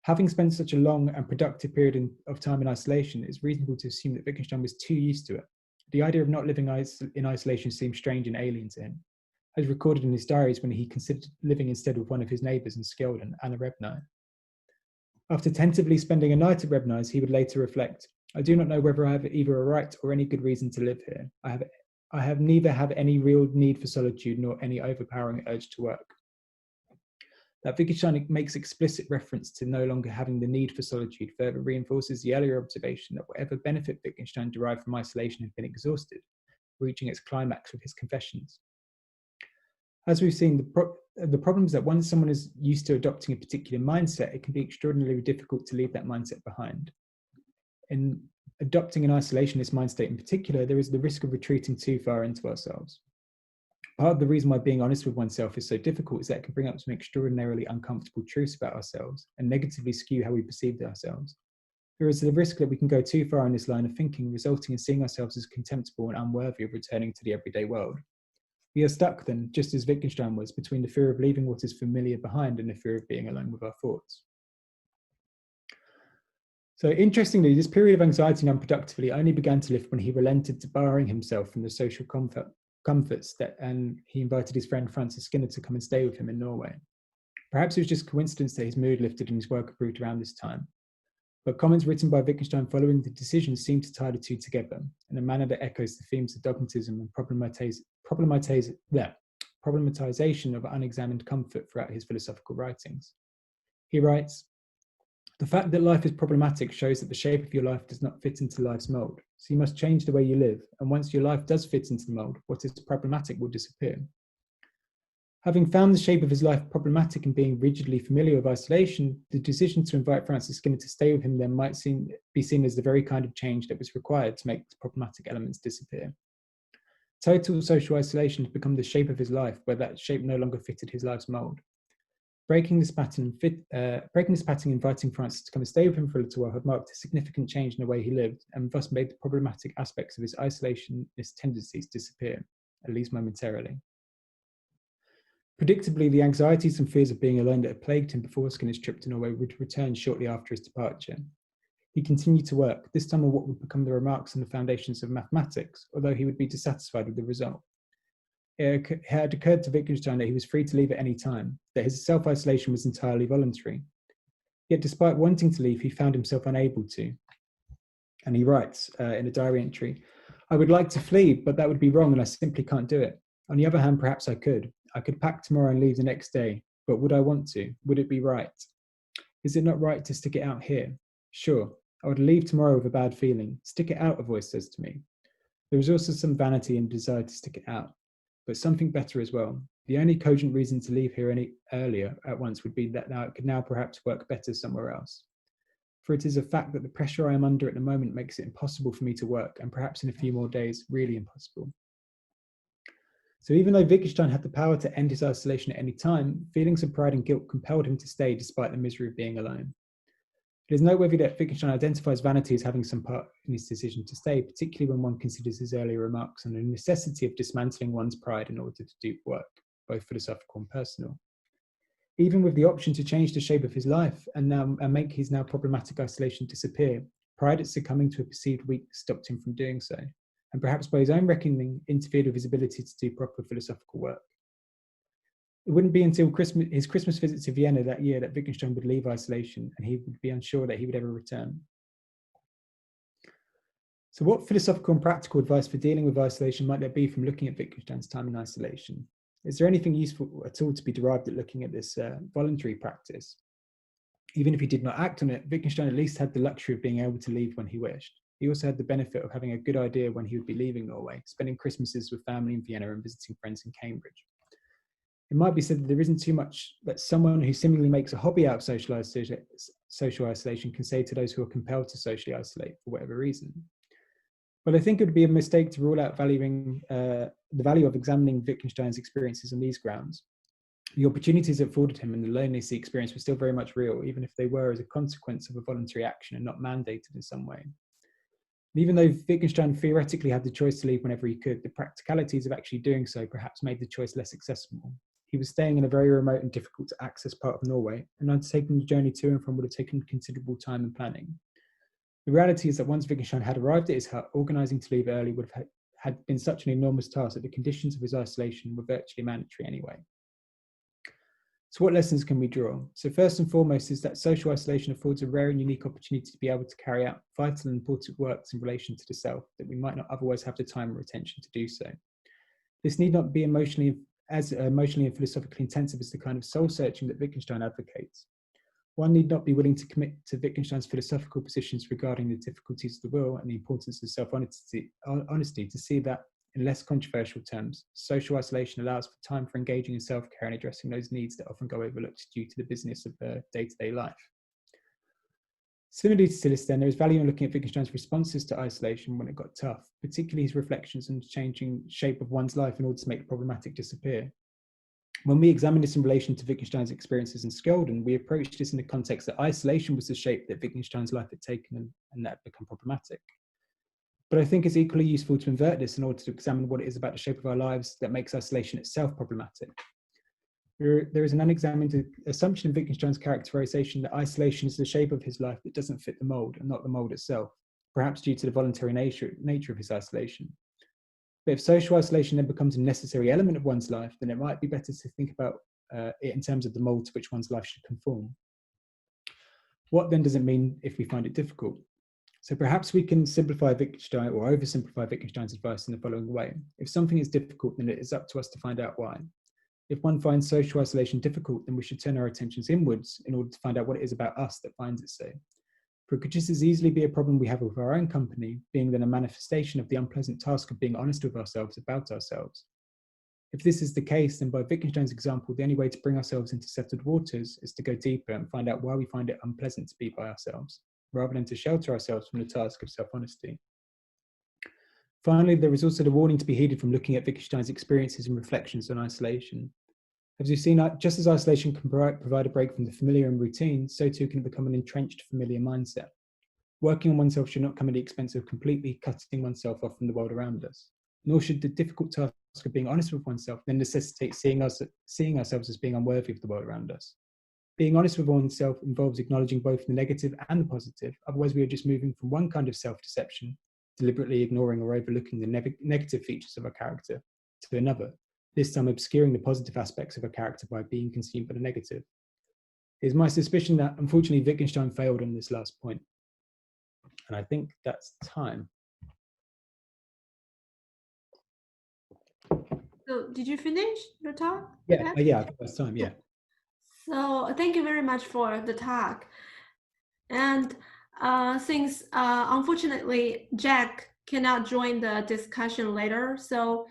Having spent such a long and productive period of time in isolation, it's reasonable to assume that Wittgenstein was too used to it. The idea of not living in isolation seemed strange and alien to him, as recorded in his diaries when he considered living instead with one of his neighbours in Skjelden, Anna Rebnai. After tentatively spending a night at Rebnai's, he would later reflect, I do not know whether I have either a right or any good reason to live here. I have neither have any real need for solitude nor any overpowering urge to work. That Wittgenstein makes explicit reference to no longer having the need for solitude further reinforces the earlier observation that whatever benefit Wittgenstein derived from isolation had been exhausted, reaching its climax with his confessions. As we've seen, the problem is that once someone is used to adopting a particular mindset, it can be extraordinarily difficult to leave that mindset behind. In adopting an isolationist mind state in particular, there is the risk of retreating too far into ourselves. Part of the reason why being honest with oneself is so difficult is that it can bring up some extraordinarily uncomfortable truths about ourselves and negatively skew how we perceive ourselves. There is the risk that we can go too far in this line of thinking, resulting in seeing ourselves as contemptible and unworthy of returning to the everyday world. We are stuck then, just as Wittgenstein was, between the fear of leaving what is familiar behind and the fear of being alone with our thoughts. So interestingly, this period of anxiety and unproductivity only began to lift when he relented to barring himself from the social comforts and he invited his friend Francis Skinner to come and stay with him in Norway. Perhaps it was just coincidence that his mood lifted and his work improved around this time. But comments written by Wittgenstein following the decision seem to tie the two together in a manner that echoes the themes of dogmatism and problematization of unexamined comfort throughout his philosophical writings. He writes, the fact that life is problematic shows that the shape of your life does not fit into life's mold. So you must change the way you live. And once your life does fit into the mold, what is problematic will disappear. Having found the shape of his life problematic and being rigidly familiar with isolation, the decision to invite Francis Skinner to stay with him then might be seen as the very kind of change that was required to make the problematic elements disappear. Total social isolation had become the shape of his life, where that shape no longer fitted his life's mold. Breaking this pattern, inviting Francis to come and stay with him for a little while had marked a significant change in the way he lived, and thus made the problematic aspects of his isolationist tendencies disappear, at least momentarily. Predictably, the anxieties and fears of being alone that had plagued him before Skinner's trip to Norway would return shortly after his departure. He continued to work, this time on what would become the remarks on the foundations of mathematics, although he would be dissatisfied with the result. It had occurred to Wittgenstein that he was free to leave at any time, that his self-isolation was entirely voluntary. Yet despite wanting to leave, he found himself unable to. And he writes in a diary entry, I would like to flee, but that would be wrong and I simply can't do it. On the other hand, perhaps I could. I could pack tomorrow and leave the next day, but would I want to? Would it be right? Is it not right to stick it out here? Sure, I would leave tomorrow with a bad feeling. Stick it out, a voice says to me. There is also some vanity and desire to stick it out, but something better as well. The only cogent reason to leave here any earlier at once would be that it could now perhaps work better somewhere else. For it is a fact that the pressure I am under at the moment makes it impossible for me to work, and perhaps in a few more days, really impossible. So even though Wittgenstein had the power to end his isolation at any time, feelings of pride and guilt compelled him to stay despite the misery of being alone. It is noteworthy that Wittgenstein identifies vanity as having some part in his decision to stay, particularly when one considers his earlier remarks on the necessity of dismantling one's pride in order to do work, both philosophical and personal. Even with the option to change the shape of his life and make his now problematic isolation disappear, pride at succumbing to a perceived weakness stopped him from doing so, and perhaps by his own reckoning interfered with his ability to do proper philosophical work. It wouldn't be until his Christmas visit to Vienna that year that Wittgenstein would leave isolation, and he would be unsure that he would ever return. So what philosophical and practical advice for dealing with isolation might there be from looking at Wittgenstein's time in isolation? Is there anything useful at all to be derived at looking at this voluntary practice? Even if he did not act on it, Wittgenstein at least had the luxury of being able to leave when he wished. He also had the benefit of having a good idea when he would be leaving Norway, spending Christmases with family in Vienna and visiting friends in Cambridge. It might be said that there isn't too much that someone who seemingly makes a hobby out of social isolation can say to those who are compelled to socially isolate for whatever reason. But I think it would be a mistake to rule out the value of examining Wittgenstein's experiences on these grounds. The opportunities it afforded him and the loneliness he experienced were still very much real, even if they were as a consequence of a voluntary action and not mandated in some way. And even though Wittgenstein theoretically had the choice to leave whenever he could, the practicalities of actually doing so perhaps made the choice less accessible. He was staying in a very remote and difficult to access part of Norway, and undertaking the journey to and from would have taken considerable time and planning. The reality is that once Wittgenstein had arrived at his hut, organising to leave early would have had been such an enormous task that the conditions of his isolation were virtually mandatory anyway. So what lessons can we draw? So first and foremost is that social isolation affords a rare and unique opportunity to be able to carry out vital and important works in relation to the self that we might not otherwise have the time or attention to do so. This need not be as emotionally and philosophically intensive as the kind of soul searching that Wittgenstein advocates. One need not be willing to commit to Wittgenstein's philosophical positions regarding the difficulties of the will and the importance of self-honesty to see that, in less controversial terms, social isolation allows for time for engaging in self-care and addressing those needs that often go overlooked due to the business of day-to-day life. Similarly to this, then, there is value in looking at Wittgenstein's responses to isolation when it got tough, particularly his reflections on the changing shape of one's life in order to make the problematic disappear. When we examine this in relation to Wittgenstein's experiences in Skjolden, we approach this in the context that isolation was the shape that Wittgenstein's life had taken and that had become problematic. But I think it's equally useful to invert this in order to examine what it is about the shape of our lives that makes isolation itself problematic. There is an unexamined assumption in Wittgenstein's characterization that isolation is the shape of his life that doesn't fit the mold and not the mold itself, perhaps due to the voluntary nature of his isolation. But if social isolation then becomes a necessary element of one's life, then it might be better to think about it in terms of the mold to which one's life should conform. What then does it mean if we find it difficult? So perhaps we can simplify Wittgenstein or oversimplify Wittgenstein's advice in the following way. If something is difficult, then it is up to us to find out why. If one finds social isolation difficult, then we should turn our attentions inwards in order to find out what it is about us that finds it so. For it could just as easily be a problem we have with our own company, being then a manifestation of the unpleasant task of being honest with ourselves about ourselves. If this is the case, then by Wittgenstein's example, the only way to bring ourselves into settled waters is to go deeper and find out why we find it unpleasant to be by ourselves, rather than to shelter ourselves from the task of self-honesty. Finally, there is also the warning to be heeded from looking at Wittgenstein's experiences and reflections on isolation. As we've seen, just as isolation can provide a break from the familiar and routine, so too can it become an entrenched familiar mindset. Working on oneself should not come at the expense of completely cutting oneself off from the world around us, nor should the difficult task of being honest with oneself then necessitate seeing ourselves as being unworthy of the world around us. Being honest with oneself involves acknowledging both the negative and the positive, otherwise we are just moving from one kind of self-deception, deliberately ignoring or overlooking the negative features of our character, to another, this time obscuring the positive aspects of a character by being consumed by the negative. It is my suspicion that, unfortunately, Wittgenstein failed on this last point. And I think that's time. So did you finish your talk? Yeah, I think that's time, yeah. So thank you very much for the talk. And since unfortunately Jack cannot join the discussion later, so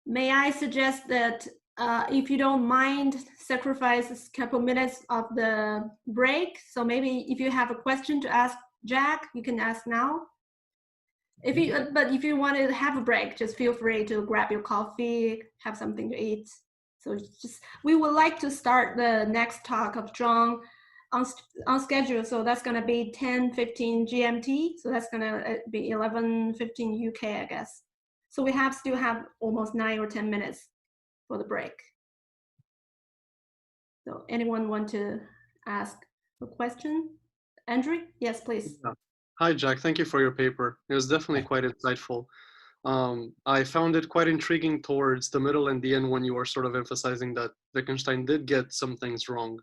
may I suggest that if you don't mind, sacrifice a couple minutes of the break. So maybe if you have a question to ask Jack, you can ask now. But if you want to have a break, just feel free to grab your coffee, have something to eat. So we would like to start the next talk of John on schedule. So that's going to be 10:15 GMT. So that's going to be 11:15 UK, I guess. So we still have almost 9 or 10 minutes for the break. So anyone want to ask a question? Andrew? Yes, please. Hi, Jack. Thank you for your paper. It was definitely quite insightful. I found it quite intriguing towards the middle and the end when you were sort of emphasizing that Wittgenstein did get some things wrong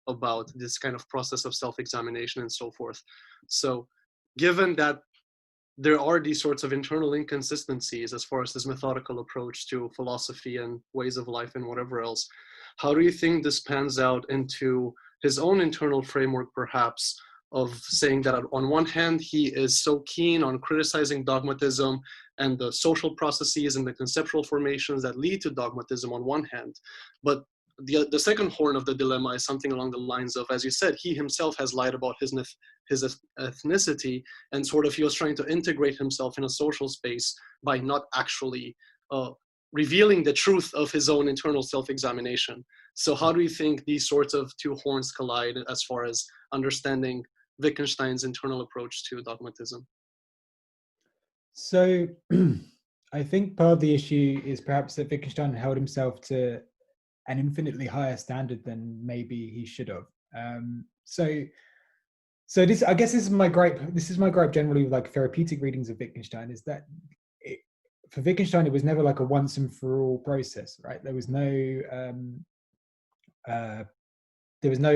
about this kind of process of self-examination and so forth. So given that there are these sorts of internal inconsistencies as far as his methodical approach to philosophy and ways of life and whatever else, how do you think this pans out into his own internal framework, perhaps, of saying that on one hand, he is so keen on criticizing dogmatism and the social processes and the conceptual formations that lead to dogmatism on one hand, but the second horn of the dilemma is something along the lines of, as you said, he himself has lied about his ethnicity, and sort of he was trying to integrate himself in a social space by not actually revealing the truth of his own internal self-examination. So how do you think these sorts of two horns collide as far as understanding Wittgenstein's internal approach to dogmatism? So I think part of the issue is perhaps that Wittgenstein held himself to an infinitely higher standard than maybe he should have. So this, I guess, this is my gripe. This is my gripe generally with like therapeutic readings of Wittgenstein, is that for Wittgenstein it was never like a once and for all process, right? There was no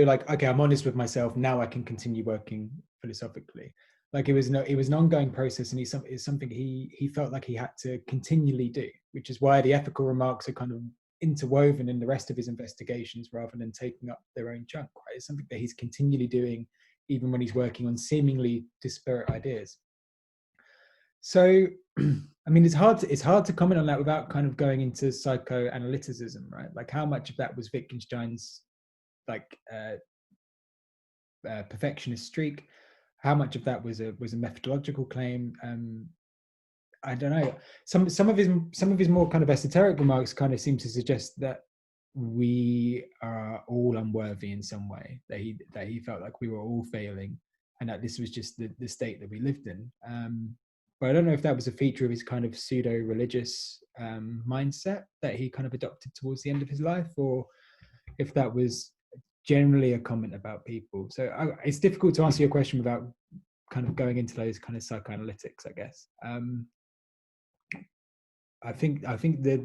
like, okay, I'm honest with myself, now I can continue working philosophically. Like it was an ongoing process, and it's something he felt like he had to continually do, which is why the ethical remarks are kind of interwoven in the rest of his investigations rather than taking up their own chunk, right? It's something that he's continually doing even when he's working on seemingly disparate ideas. So I mean, it's hard to comment on that without kind of going into psychoanalyticism, right? Like how much of that was Wittgenstein's like perfectionist streak, how much of that was a methodological claim? I don't know. Some of his more kind of esoteric remarks kind of seem to suggest that we are all unworthy in some way, that he felt like we were all failing, and that this was just the state that we lived in. But I don't know if that was a feature of his kind of pseudo-religious mindset that he kind of adopted towards the end of his life, or if that was generally a comment about people. So it's difficult to answer your question without kind of going into those kind of psychoanalytics, I guess. I think the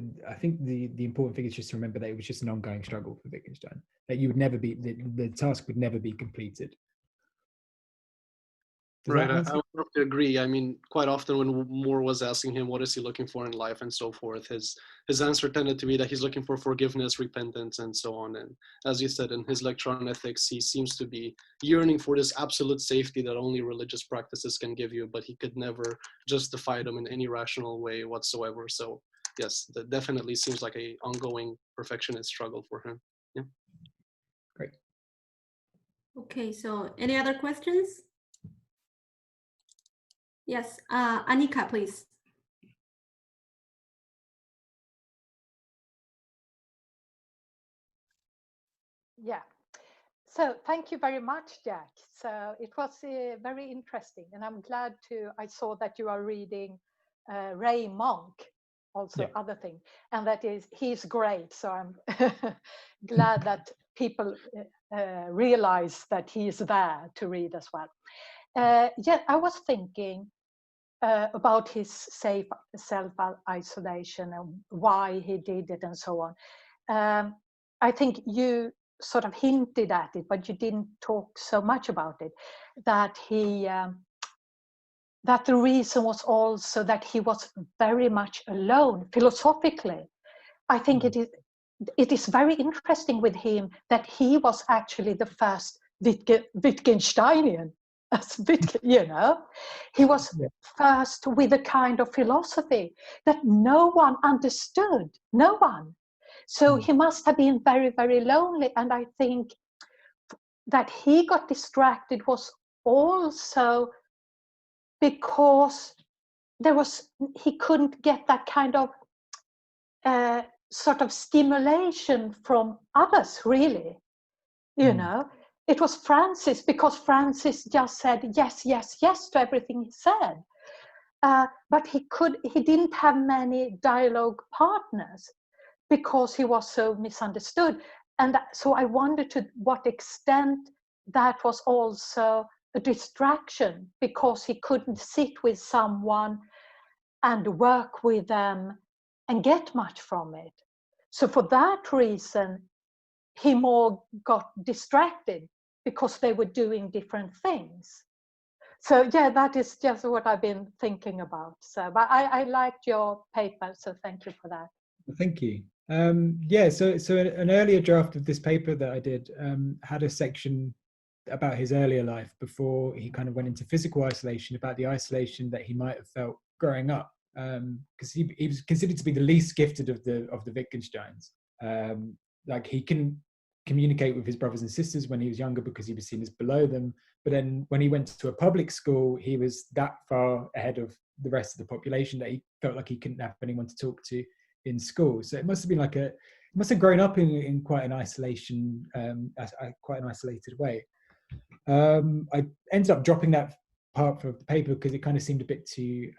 important thing is just to remember that it was just an ongoing struggle for Wittgenstein, that you would never be, the task would never be completed. Right, I would have to agree. I mean, quite often when Moore was asking him what is he looking for in life and so forth, his answer tended to be that he's looking for forgiveness, repentance, and so on. And as you said, in his lecture on ethics, he seems to be yearning for this absolute safety that only religious practices can give you, but he could never justify them in any rational way whatsoever. So yes, that definitely seems like an ongoing perfectionist struggle for him. Yeah. Great. Okay, so any other questions? Yes, Anika, please. Yeah, so thank you very much, Jack. So it was very interesting, and I'm glad I saw that you are reading Ray Monk, also other thing, and that is, he's great. So I'm glad that people realize that he is there to read as well. Yeah, I was thinking about his self-isolation and why he did it and so on. I think you sort of hinted at it, but you didn't talk so much about it, that that the reason was also that he was very much alone philosophically. I think it is very interesting with him that he was actually the first Wittgensteinian, you know. He was first with a kind of philosophy that no one understood, no one. So he must have been very, very lonely. And I think that he got distracted was also because he couldn't get that kind of sort of stimulation from others, really. You know, it was Francis, because Francis just said yes, yes, yes to everything he said. But he didn't have many dialogue partners because he was so misunderstood. And so I wonder to what extent that was also a distraction, because he couldn't sit with someone and work with them and get much from it. So for that reason, he more got distracted because they were doing different things. So yeah, that is just what I've been thinking about. So, but I liked your paper, so thank you for that. Thank you. Yeah, so an earlier draft of this paper that I did had a section about his earlier life before he kind of went into physical isolation, about the isolation that he might have felt growing up, because he was considered to be the least gifted of the Wittgensteins. Like he couldn't communicate with his brothers and sisters when he was younger because he was seen as below them. But then when he went to a public school, he was that far ahead of the rest of the population that he felt like he couldn't have anyone to talk to in school. So it must have been like must have grown up in quite an isolation, quite an isolated way. I ended up dropping that part of the paper because it kind of seemed a bit too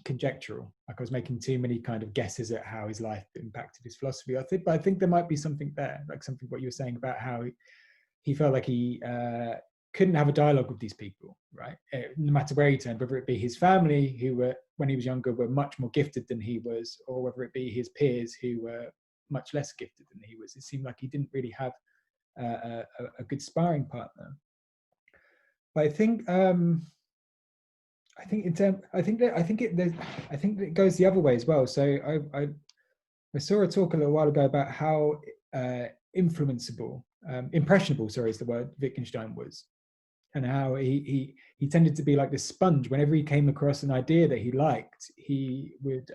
conjectural. Like I was making too many kind of guesses at how his life impacted his philosophy. But I think there might be something there, like something what you were saying about how he felt like he couldn't have a dialogue with these people, right? No matter where he turned, whether it be his family, who were, when he was younger, were much more gifted than he was, or whether it be his peers who were much less gifted than he was. It seemed like he didn't really have a good sparring partner. But I think it goes the other way as well. So I saw a talk a little while ago about how impressionable is the word, Wittgenstein was, and how he tended to be like this sponge. Whenever he came across an idea that he liked, he would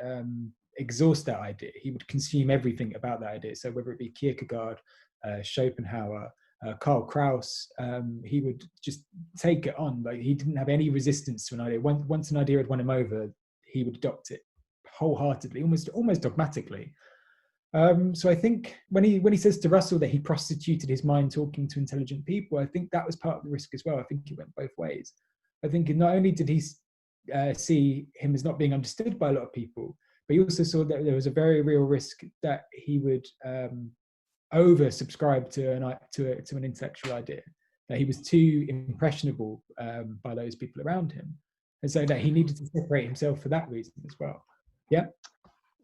exhaust that idea. He would consume everything about that idea. So whether it be Kierkegaard, Schopenhauer, Karl Kraus, he would just take it on. Like he didn't have any resistance to an idea. Once an idea had won him over, he would adopt it wholeheartedly, almost dogmatically. So I think when he says to Russell that he prostituted his mind talking to intelligent people, I think that was part of the risk as well. I think it went both ways. I think not only did he see him as not being understood by a lot of people, but he also saw that there was a very real risk that he would over-subscribe to an intellectual idea, that he was too impressionable by those people around him, and so that he needed to separate himself for that reason as well. Yeah.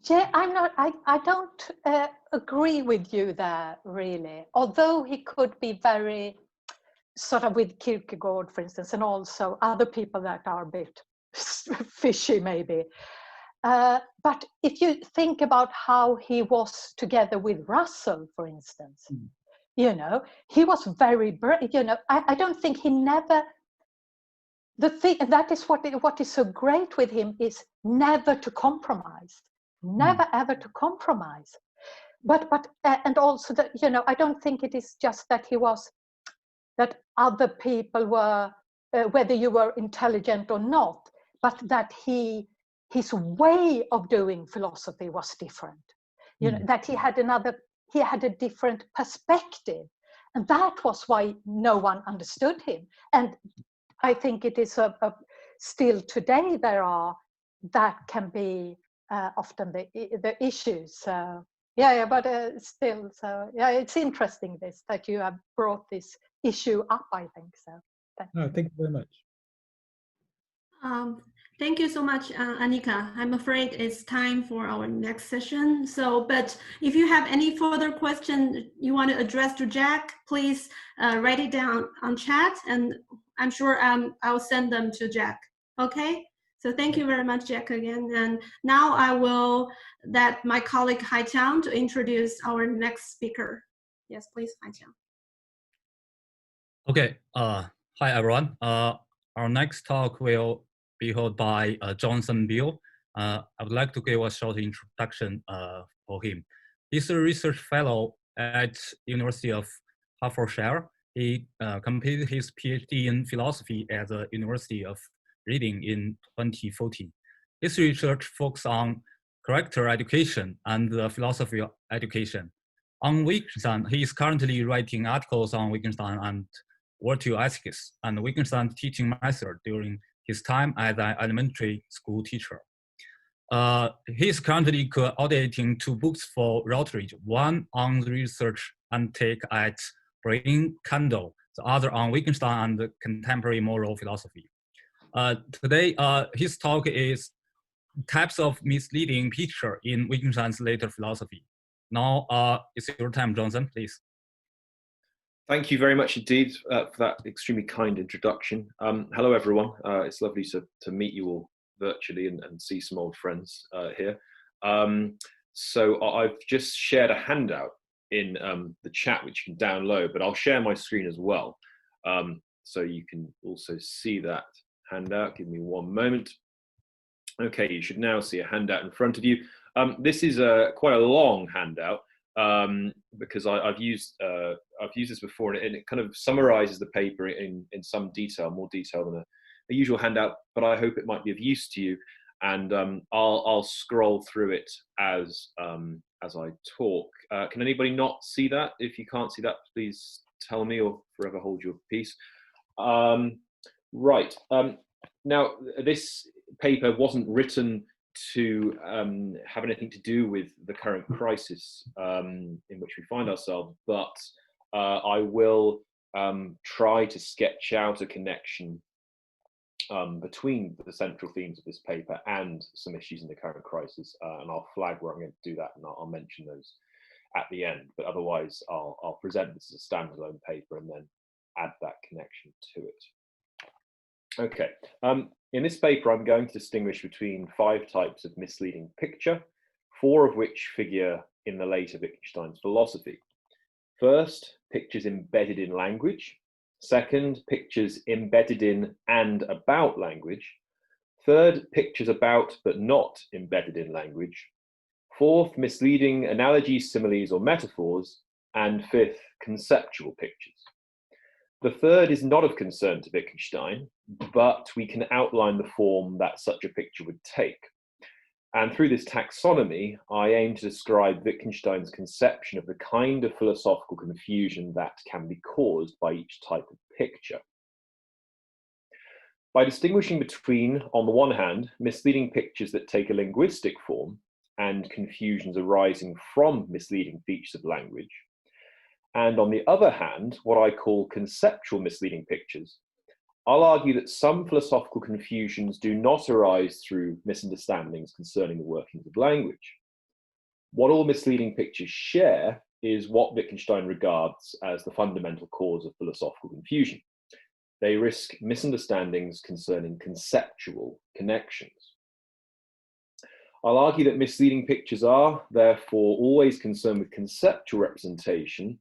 Yeah, I don't agree with you there, really. Although he could be very, sort of with Kierkegaard, for instance, and also other people that are a bit fishy, maybe. But if you think about how he was together with Russell, for instance, you know, he was very brave. You know, I don't think he never. The thing that is what is so great with him is never to compromise. Never ever to compromise, but and also that, you know, I don't think it is just that that other people were whether you were intelligent or not, but that his way of doing philosophy was different. You know, that he had a different perspective, and that was why no one understood him. And I think it is still today that can be often the issues. So yeah, but still, so yeah, it's interesting that you have brought this issue up, I think so. Thank you very much. Thank you so much, Annika. I'm afraid it's time for our next session. So, but if you have any further question you want to address to Jack, please write it down on chat, and I'm sure I'll send them to Jack. Okay? So thank you very much, Jack, again. And now I will let my colleague Haiqiang to introduce our next speaker. Yes, please, Haiqiang. Okay. Hi, everyone. Our next talk will be held by Jonathan Beale. I would like to give a short introduction for him. He's a research fellow at University of Hertfordshire. He completed his PhD in philosophy at the University of Reading in 2014. His research focuses on character education and the philosophy of education. On Wittgenstein, he is currently writing articles on Wittgenstein and virtue ethics and Wittgenstein's teaching method during his time as an elementary school teacher. He is currently coordinating 2 books for Routledge, one on the research intake at Brain Candle, the other on Wittgenstein and contemporary moral philosophy. Today, his talk is types of misleading picture in Wittgenstein's later philosophy. Now it's your time, Jonathan, please. Thank you very much indeed for that extremely kind introduction. Hello, everyone. It's lovely to meet you all virtually and see some old friends here. So I've just shared a handout in the chat, which you can download, but I'll share my screen as well. So you can also see that handout. Give me one moment. Okay, you should now see a handout in front of you. This is quite a long handout because I've used this before, and it kind of summarizes the paper in some detail, more detail than a usual handout, but I hope it might be of use to you. And I'll scroll through it as I talk. Can anybody not see that? If you can't see that, please tell me or forever hold your peace. Right. Now, this paper wasn't written to have anything to do with the current crisis in which we find ourselves, but I will try to sketch out a connection between the central themes of this paper and some issues in the current crisis, and I'll flag where I'm going to do that, and I'll mention those at the end. But otherwise, I'll present this as a standalone paper and then add that connection to it. Okay, in this paper, I'm going to distinguish between 5 types of misleading picture, 4 of which figure in the later Wittgenstein's philosophy. First, pictures embedded in language. Second, pictures embedded in and about language. Third, pictures about but not embedded in language. Fourth, misleading analogies, similes, or metaphors. And fifth, conceptual pictures. The third is not of concern to Wittgenstein, but we can outline the form that such a picture would take. And through this taxonomy, I aim to describe Wittgenstein's conception of the kind of philosophical confusion that can be caused by each type of picture. By distinguishing between, on the one hand, misleading pictures that take a linguistic form and confusions arising from misleading features of language, and on the other hand, what I call conceptual misleading pictures, I'll argue that some philosophical confusions do not arise through misunderstandings concerning the workings of language. What all misleading pictures share is what Wittgenstein regards as the fundamental cause of philosophical confusion. They risk misunderstandings concerning conceptual connections. I'll argue that misleading pictures are, therefore, always concerned with conceptual representation,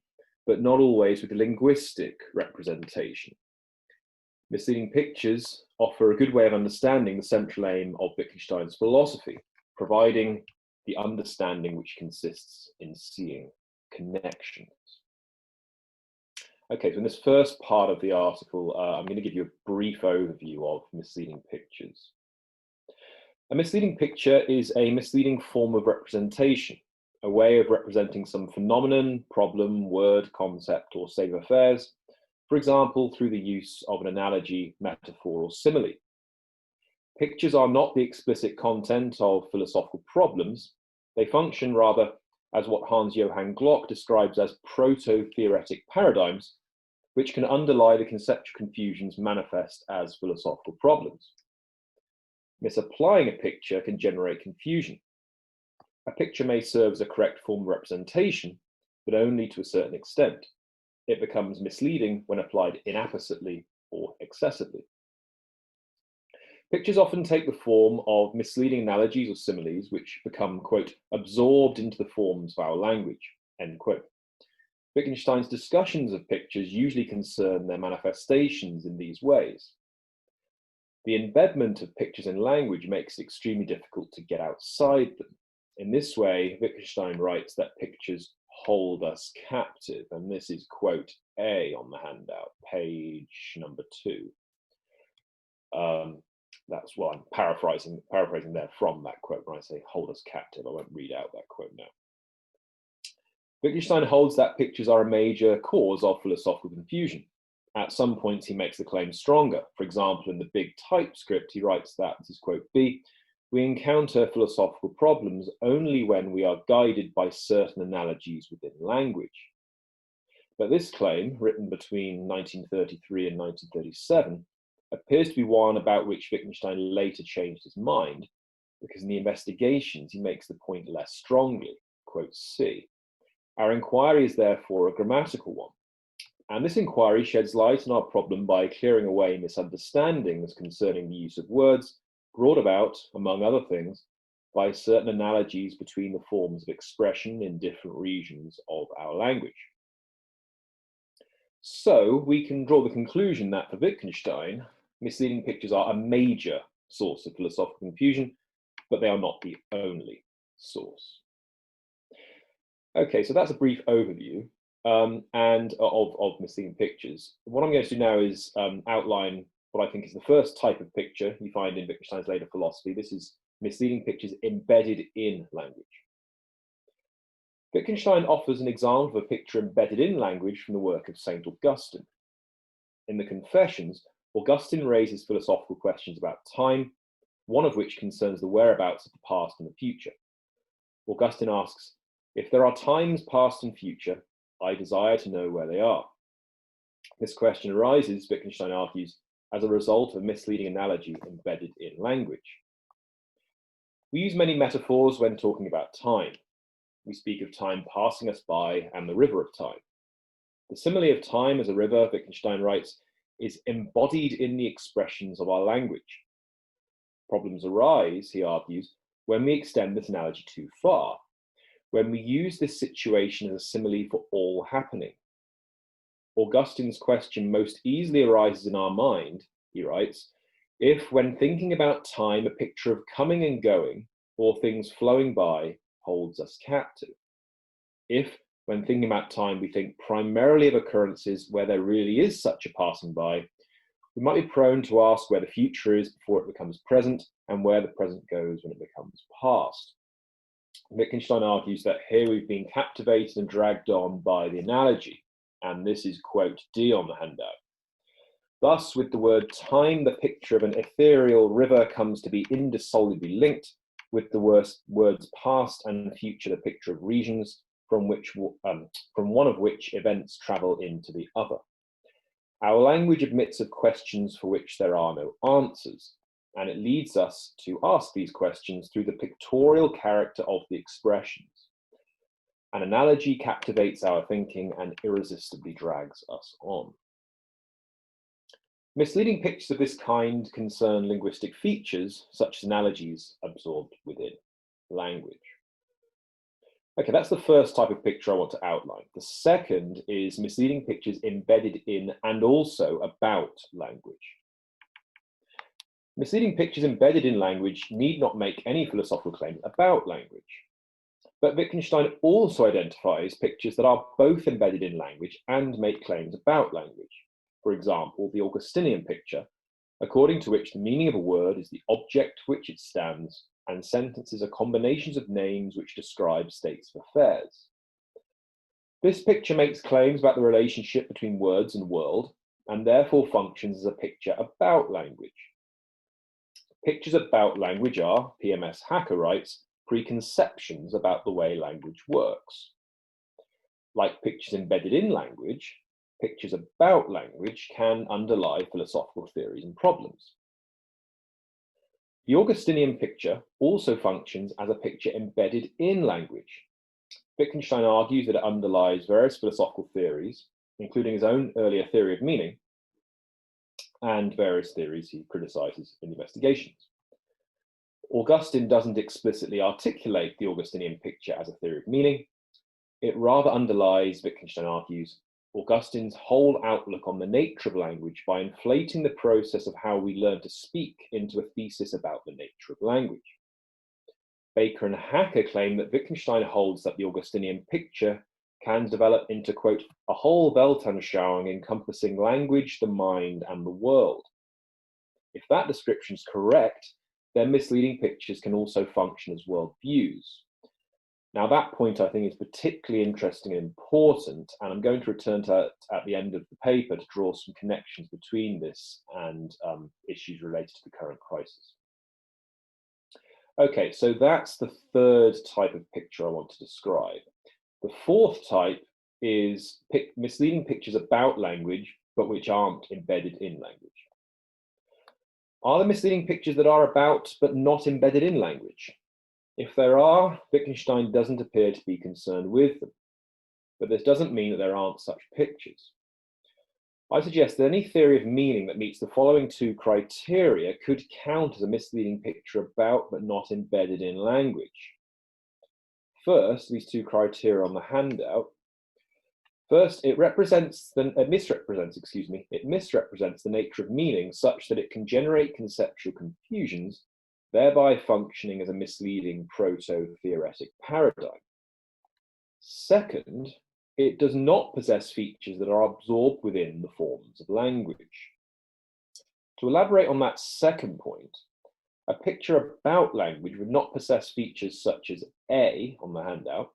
but not always with linguistic representation. Misleading pictures offer a good way of understanding the central aim of Wittgenstein's philosophy, providing the understanding which consists in seeing connections. Okay, so in this first part of the article, I'm going to give you a brief overview of misleading pictures. A misleading picture is a misleading form of representation, a way of representing some phenomenon, problem, word, concept, or state of affairs, for example, through the use of an analogy, metaphor, or simile. Pictures are not the explicit content of philosophical problems. They function rather as what Hans-Johann Glock describes as proto-theoretic paradigms, which can underlie the conceptual confusions manifest as philosophical problems. Misapplying a picture can generate confusion. A picture may serve as a correct form of representation, but only to a certain extent. It becomes misleading when applied inappositely or excessively. Pictures often take the form of misleading analogies or similes, which become, quote, absorbed into the forms of our language, end quote. Wittgenstein's discussions of pictures usually concern their manifestations in these ways. The embedment of pictures in language makes it extremely difficult to get outside them. In this way, Wittgenstein writes that pictures hold us captive, and this is quote A on the handout, page number 2. That's what I'm paraphrasing there from that quote when I say hold us captive. I won't read out that quote now. Wittgenstein holds that pictures are a major cause of philosophical confusion. At some points, he makes the claim stronger. For example, in the big typescript, he writes that, this is quote B, we encounter philosophical problems only when we are guided by certain analogies within language. But this claim, written between 1933 and 1937, appears to be one about which Wittgenstein later changed his mind, because in the investigations he makes the point less strongly. Quote C. Our inquiry is therefore a grammatical one, and this inquiry sheds light on our problem by clearing away misunderstandings concerning the use of words brought about, among other things, by certain analogies between the forms of expression in different regions of our language. So we can draw the conclusion that for Wittgenstein, misleading pictures are a major source of philosophical confusion, but they are not the only source. Okay, so that's a brief overview and of misleading pictures. What I'm going to do now is outline what I think is the first type of picture you find in Wittgenstein's later philosophy. This is misleading pictures embedded in language. Wittgenstein offers an example of a picture embedded in language from the work of St. Augustine. In the Confessions, Augustine raises philosophical questions about time, one of which concerns the whereabouts of the past and the future. Augustine asks, "If there are times past and future, I desire to know where they are." This question arises, Wittgenstein argues, as a result of a misleading analogy embedded in language. We use many metaphors when talking about time. We speak of time passing us by and the river of time. The simile of time as a river, Wittgenstein writes, is embodied in the expressions of our language. Problems arise, he argues, when we extend this analogy too far, when we use this situation as a simile for all happening. Augustine's question most easily arises in our mind, he writes, if when thinking about time, a picture of coming and going, or things flowing by, holds us captive. If, when thinking about time, we think primarily of occurrences where there really is such a passing by, we might be prone to ask where the future is before it becomes present, and where the present goes when it becomes past. Wittgenstein argues that here we've been captivated and dragged on by the analogy, and this is quote D on the handout. Thus, with the word time, the picture of an ethereal river comes to be indissolubly linked with the words past and future, the picture of regions from one of which events travel into the other. Our language admits of questions for which there are no answers, and it leads us to ask these questions through the pictorial character of the expressions. An analogy captivates our thinking and irresistibly drags us on. Misleading pictures of this kind concern linguistic features, such as analogies absorbed within language. Okay, that's the first type of picture I want to outline. The second is misleading pictures embedded in and also about language. Misleading pictures embedded in language need not make any philosophical claims about language. But Wittgenstein also identifies pictures that are both embedded in language and make claims about language. For example, the Augustinian picture, according to which the meaning of a word is the object for which it stands, and sentences are combinations of names which describe states of affairs. This picture makes claims about the relationship between words and world, and therefore functions as a picture about language. Pictures about language are, PMS Hacker writes, preconceptions about the way language works. Like pictures embedded in language, pictures about language can underlie philosophical theories and problems. The Augustinian picture also functions as a picture embedded in language. Wittgenstein argues that it underlies various philosophical theories, including his own earlier theory of meaning, and various theories he criticizes in the investigations. Augustine doesn't explicitly articulate the Augustinian picture as a theory of meaning. It rather underlies, Wittgenstein argues, Augustine's whole outlook on the nature of language by inflating the process of how we learn to speak into a thesis about the nature of language. Baker and Hacker claim that Wittgenstein holds that the Augustinian picture can develop into, quote, a whole Weltanschauung encompassing language, the mind, and the world. If that description is correct, then misleading pictures can also function as worldviews. Now that point I think is particularly interesting and important, and I'm going to return to it at the end of the paper to draw some connections between this and issues related to the current crisis. Okay, so that's the third type of picture I want to describe. The fourth type is misleading pictures about language, but which aren't embedded in language. Are there misleading pictures that are about but not embedded in language? If there are, Wittgenstein doesn't appear to be concerned with them. But this doesn't mean that there aren't such pictures. I suggest that any theory of meaning that meets the following two criteria could count as a misleading picture about but not embedded in language. First, these two criteria on the handout. First, it misrepresents the nature of meaning such that it can generate conceptual confusions, thereby functioning as a misleading proto-theoretic paradigm. Second, it does not possess features that are absorbed within the forms of language. To elaborate on that second point, a picture about language would not possess features such as A, on the handout,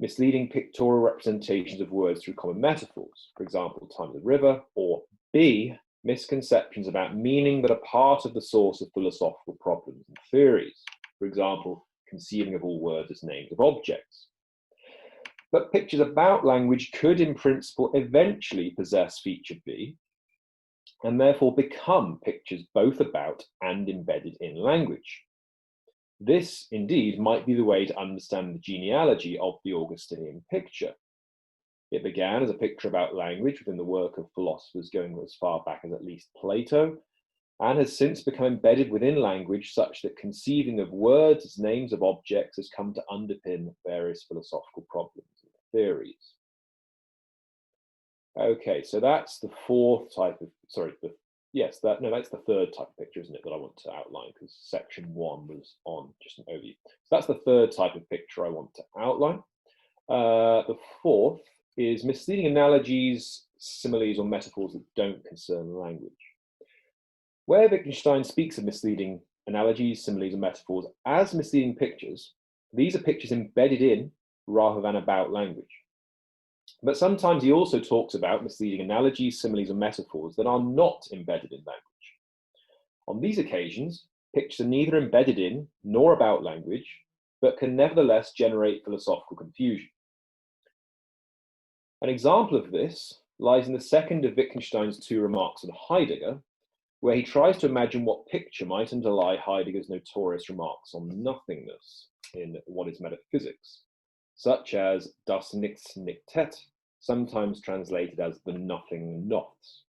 misleading pictorial representations of words through common metaphors, for example, time of the river, or B, misconceptions about meaning that are part of the source of philosophical problems and theories, for example, conceiving of all words as names of objects. But pictures about language could, in principle, eventually possess feature B, and therefore become pictures both about and embedded in language. This, indeed, might be the way to understand the genealogy of the Augustinian picture. It began as a picture about language within the work of philosophers going as far back as at least Plato, and has since become embedded within language such that conceiving of words as names of objects has come to underpin various philosophical problems and theories. Okay, so that's the fourth type of, that's the third type of picture, isn't it, that I want to outline, because section 1 was on just an overview. So that's the third type of picture I want to outline. The fourth is misleading analogies, similes, or metaphors that don't concern language. Where Wittgenstein speaks of misleading analogies, similes, and metaphors as misleading pictures, these are pictures embedded in rather than about language. But sometimes he also talks about misleading analogies, similes, and metaphors that are not embedded in language. On these occasions, pictures are neither embedded in nor about language, but can nevertheless generate philosophical confusion. An example of this lies in the second of Wittgenstein's two remarks on Heidegger, where he tries to imagine what picture might underlie Heidegger's notorious remarks on nothingness in What is Metaphysics, such as das Nichts Nichtet, sometimes translated as the nothing nots.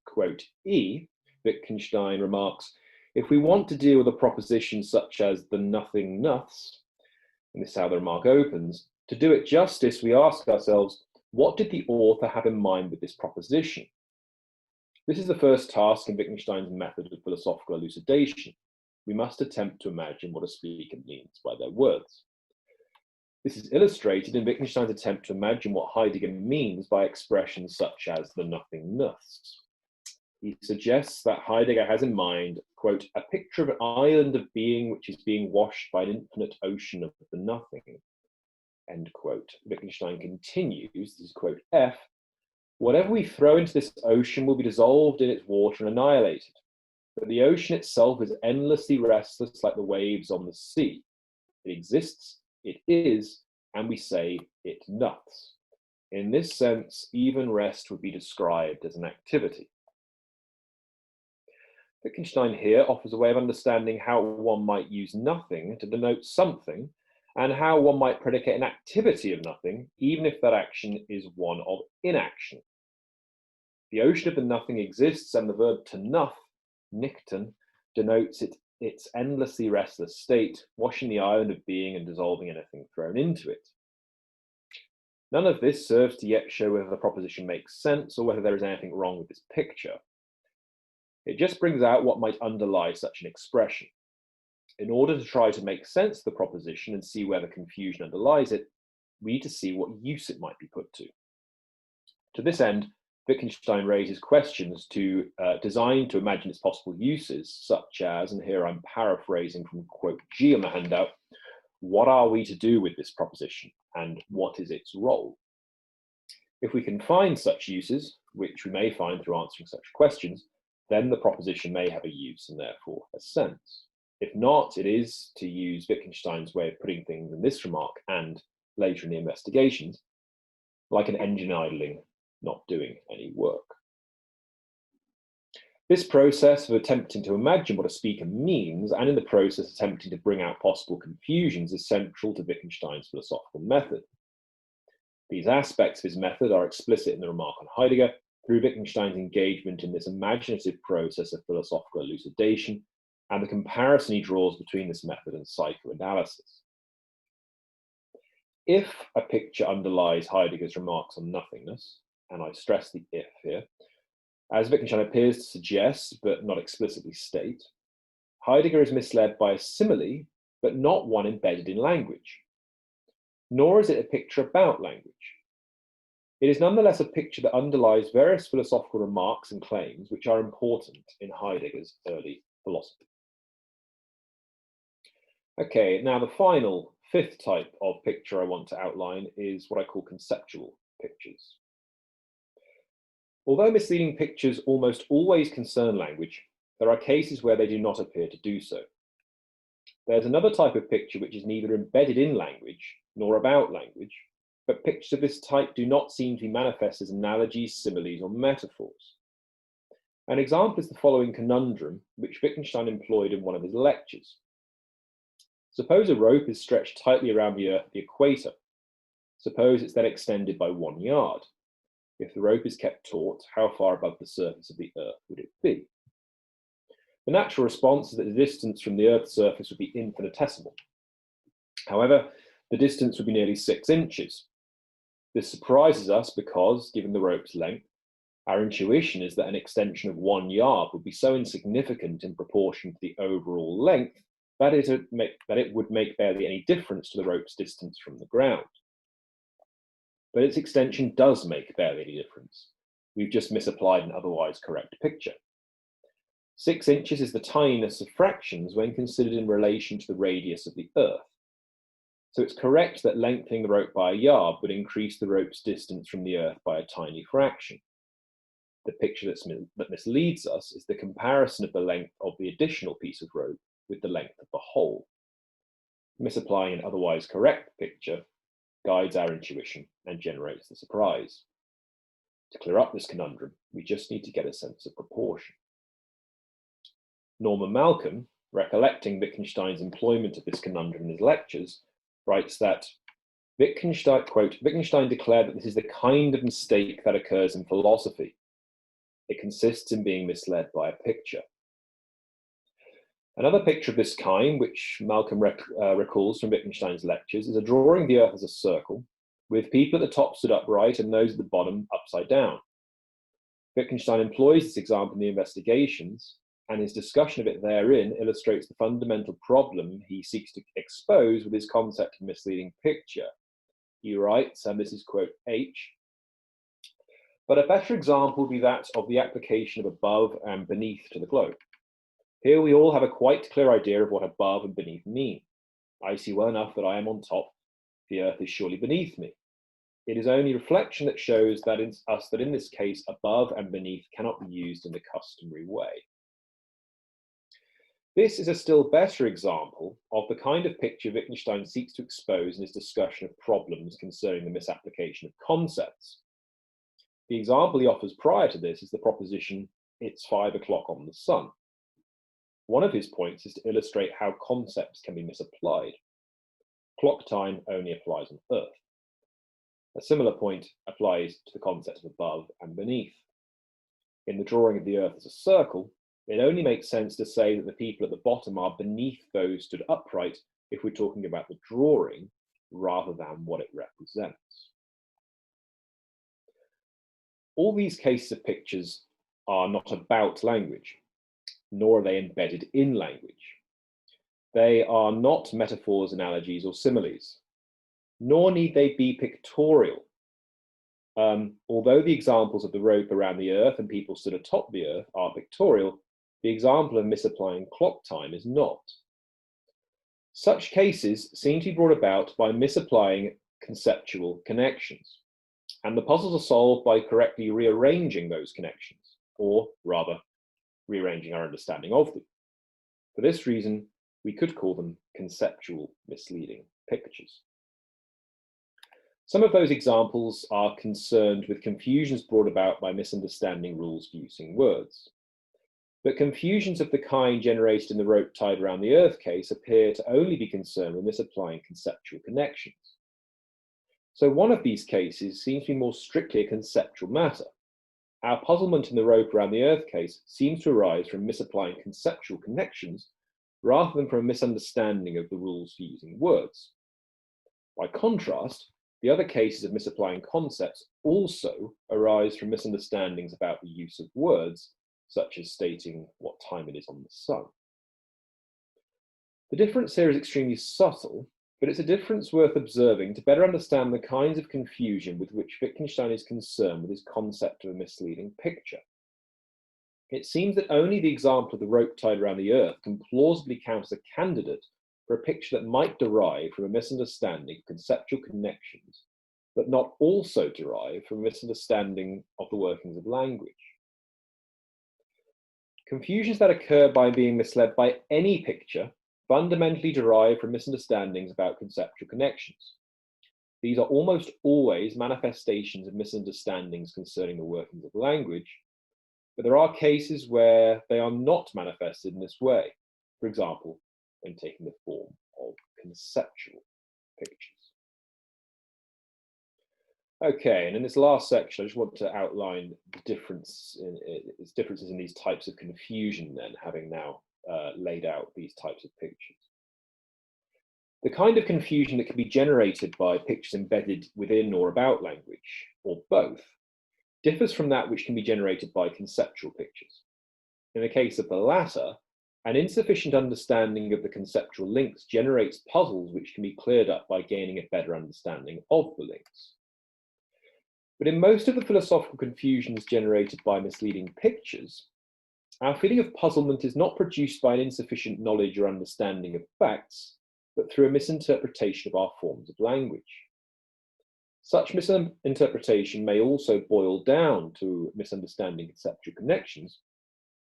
Quote E, Wittgenstein remarks, if we want to deal with a proposition such as the nothing noths, and this is how the remark opens, to do it justice, we ask ourselves, what did the author have in mind with this proposition? This is the first task in Wittgenstein's method of philosophical elucidation. We must attempt to imagine what a speaker means by their words. This is illustrated in Wittgenstein's attempt to imagine what Heidegger means by expressions such as the nothingness. He suggests that Heidegger has in mind, quote, a picture of an island of being which is being washed by an infinite ocean of the nothing, end quote. Wittgenstein continues, this is quote F, whatever we throw into this ocean will be dissolved in its water and annihilated, but the ocean itself is endlessly restless like the waves on the sea. It exists, it is, and we say it nuts. In this sense, even rest would be described as an activity. Wittgenstein here offers a way of understanding how one might use nothing to denote something, and how one might predicate an activity of nothing, even if that action is one of inaction. The ocean of the nothing exists, and the verb to nuth, nichten, denotes its endlessly restless state, washing the island of being and dissolving anything thrown into it. None of this serves to yet show whether the proposition makes sense or whether there is anything wrong with this picture. It just brings out what might underlie such an expression. In order to try to make sense of the proposition and see where the confusion underlies it, we need to see what use it might be put to. To this end, Wittgenstein raises questions designed to imagine its possible uses, such as, and here I'm paraphrasing from quote G on the handout, what are we to do with this proposition and what is its role? If we can find such uses, which we may find through answering such questions, then the proposition may have a use and therefore a sense. If not, it is, to use Wittgenstein's way of putting things in this remark and later in the investigations, like an engine idling, not doing any work. This process of attempting to imagine what a speaker means, and in the process attempting to bring out possible confusions, is central to Wittgenstein's philosophical method. These aspects of his method are explicit in the remark on Heidegger through Wittgenstein's engagement in this imaginative process of philosophical elucidation and the comparison he draws between this method and psychoanalysis. If a picture underlies Heidegger's remarks on nothingness, and I stress the if here, as Wittgenstein appears to suggest but not explicitly state, Heidegger is misled by a simile, but not one embedded in language. Nor is it a picture about language. It is nonetheless a picture that underlies various philosophical remarks and claims which are important in Heidegger's early philosophy. Okay, now the final, fifth type of picture I want to outline is what I call conceptual pictures. Although misleading pictures almost always concern language, there are cases where they do not appear to do so. There's another type of picture which is neither embedded in language nor about language, but pictures of this type do not seem to be manifest as analogies, similes, or metaphors. An example is the following conundrum, which Wittgenstein employed in one of his lectures. Suppose a rope is stretched tightly around the Earth at the equator. Suppose it's then extended by 1 yard. If the rope is kept taut, how far above the surface of the Earth would it be? The natural response is that the distance from the Earth's surface would be infinitesimal. However, the distance would be nearly 6 inches. This surprises us because, given the rope's length, our intuition is that an extension of 1 yard would be so insignificant in proportion to the overall length that it would make barely any difference to the rope's distance from the ground. But its extension does make barely any difference. We've just misapplied an otherwise correct picture. 6 inches is the tininess of fractions when considered in relation to the radius of the Earth. So it's correct that lengthening the rope by a yard would increase the rope's distance from the Earth by a tiny fraction. The picture that misleads us is the comparison of the length of the additional piece of rope with the length of the whole. Misapplying an otherwise correct picture guides our intuition and generates the surprise. To clear up this conundrum, we just need to get a sense of proportion. Norman Malcolm, recollecting Wittgenstein's employment of this conundrum in his lectures, writes that Wittgenstein, quote, Wittgenstein declared that this is the kind of mistake that occurs in philosophy. It consists in being misled by a picture. Another picture of this kind, which Malcolm recalls from Wittgenstein's lectures, is a drawing of the Earth as a circle, with people at the top stood upright and those at the bottom upside down. Wittgenstein employs this example in the Investigations, and his discussion of it therein illustrates the fundamental problem he seeks to expose with his concept of misleading picture. He writes, and this is quote H, but a better example would be that of the application of above and beneath to the globe. Here we all have a quite clear idea of what above and beneath mean. I see well enough that I am on top. The Earth is surely beneath me. It is only reflection that shows that in this case, above and beneath cannot be used in the customary way. This is a still better example of the kind of picture Wittgenstein seeks to expose in his discussion of problems concerning the misapplication of concepts. The example he offers prior to this is the proposition, it's 5 o'clock on the sun. One of his points is to illustrate how concepts can be misapplied. Clock time only applies on Earth. A similar point applies to the concept of above and beneath. In the drawing of the Earth as a circle, it only makes sense to say that the people at the bottom are beneath those stood upright if we're talking about the drawing rather than what it represents. All these cases of pictures are not about language, nor are they embedded in language. They are not metaphors, analogies, or similes, nor need they be pictorial. Although the examples of the rope around the Earth and people stood atop the Earth are pictorial, the example of misapplying clock time is not. Such cases seem to be brought about by misapplying conceptual connections, and the puzzles are solved by correctly rearranging those connections, or rather, rearranging our understanding of them. For this reason, we could call them conceptual misleading pictures. Some of those examples are concerned with confusions brought about by misunderstanding rules for using words. But confusions of the kind generated in the rope tied around the earth case appear to only be concerned with misapplying conceptual connections. So one of these cases seems to be more strictly a conceptual matter. Our puzzlement in the rope around the earth case seems to arise from misapplying conceptual connections rather than from a misunderstanding of the rules for using words. By contrast, the other cases of misapplying concepts also arise from misunderstandings about the use of words, such as stating what time it is on the sun. The difference here is extremely subtle, but it's a difference worth observing to better understand the kinds of confusion with which Wittgenstein is concerned with his concept of a misleading picture. It seems that only the example of the rope tied around the earth can plausibly count as a candidate for a picture that might derive from a misunderstanding of conceptual connections, but not also derive from a misunderstanding of the workings of language. Confusions that occur by being misled by any picture fundamentally derive from misunderstandings about conceptual connections. These are almost always manifestations of misunderstandings concerning the workings of language, but there are cases where they are not manifested in this way, for example, when taking the form of conceptual pictures. Okay, and in this last section, I just want to outline the differences in these types of confusion then, having now laid out these types of pictures. The kind of confusion that can be generated by pictures embedded within or about language, or both, differs from that which can be generated by conceptual pictures. In the case of the latter, an insufficient understanding of the conceptual links generates puzzles which can be cleared up by gaining a better understanding of the links. But in most of the philosophical confusions generated by misleading pictures, our feeling of puzzlement is not produced by an insufficient knowledge or understanding of facts, but through a misinterpretation of our forms of language. Such misinterpretation may also boil down to misunderstanding conceptual connections,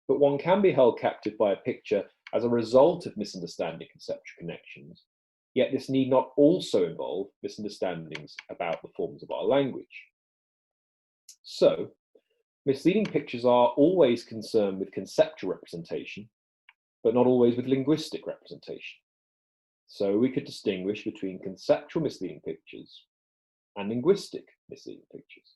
but one can be held captive by a picture as a result of misunderstanding conceptual connections, yet this need not also involve misunderstandings about the forms of our language. So, misleading pictures are always concerned with conceptual representation, but not always with linguistic representation. So we could distinguish between conceptual misleading pictures and linguistic misleading pictures.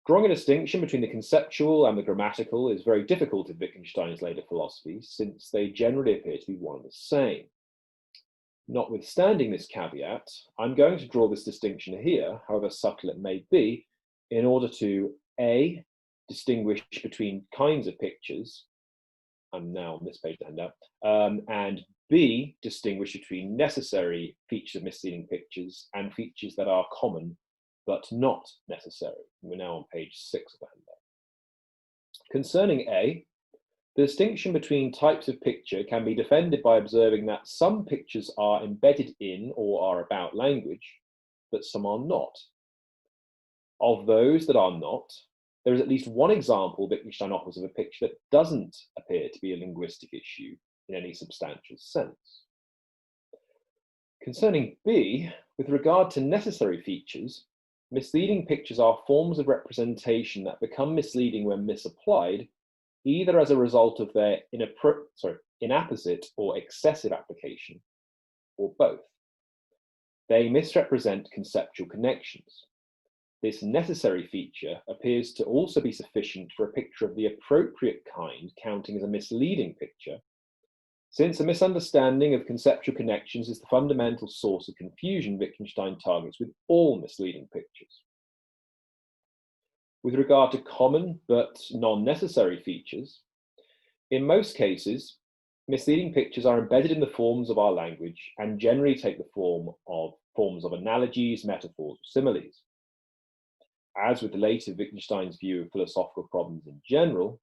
Drawing a distinction between the conceptual and the grammatical is very difficult in Wittgenstein's later philosophy, since they generally appear to be one and the same. Notwithstanding this caveat, I'm going to draw this distinction here, however subtle it may be, in order to A, distinguish between kinds of pictures, I'm now on this page of the handout, and B, distinguish between necessary features of misleading pictures and features that are common but not necessary. We're now on page 6 of the handout. Concerning A, the distinction between types of picture can be defended by observing that some pictures are embedded in or are about language, but some are not. Of those that are not, there is at least one example Wittgenstein offers of a picture that doesn't appear to be a linguistic issue in any substantial sense. Concerning B, with regard to necessary features, misleading pictures are forms of representation that become misleading when misapplied, either as a result of their inapposite or excessive application, or both. They misrepresent conceptual connections. This necessary feature appears to also be sufficient for a picture of the appropriate kind counting as a misleading picture, since a misunderstanding of conceptual connections is the fundamental source of confusion Wittgenstein targets with all misleading pictures. With regard to common but non-necessary features, in most cases, misleading pictures are embedded in the forms of our language and generally take the forms of analogies, metaphors, or similes. As with the later Wittgenstein's view of philosophical problems in general,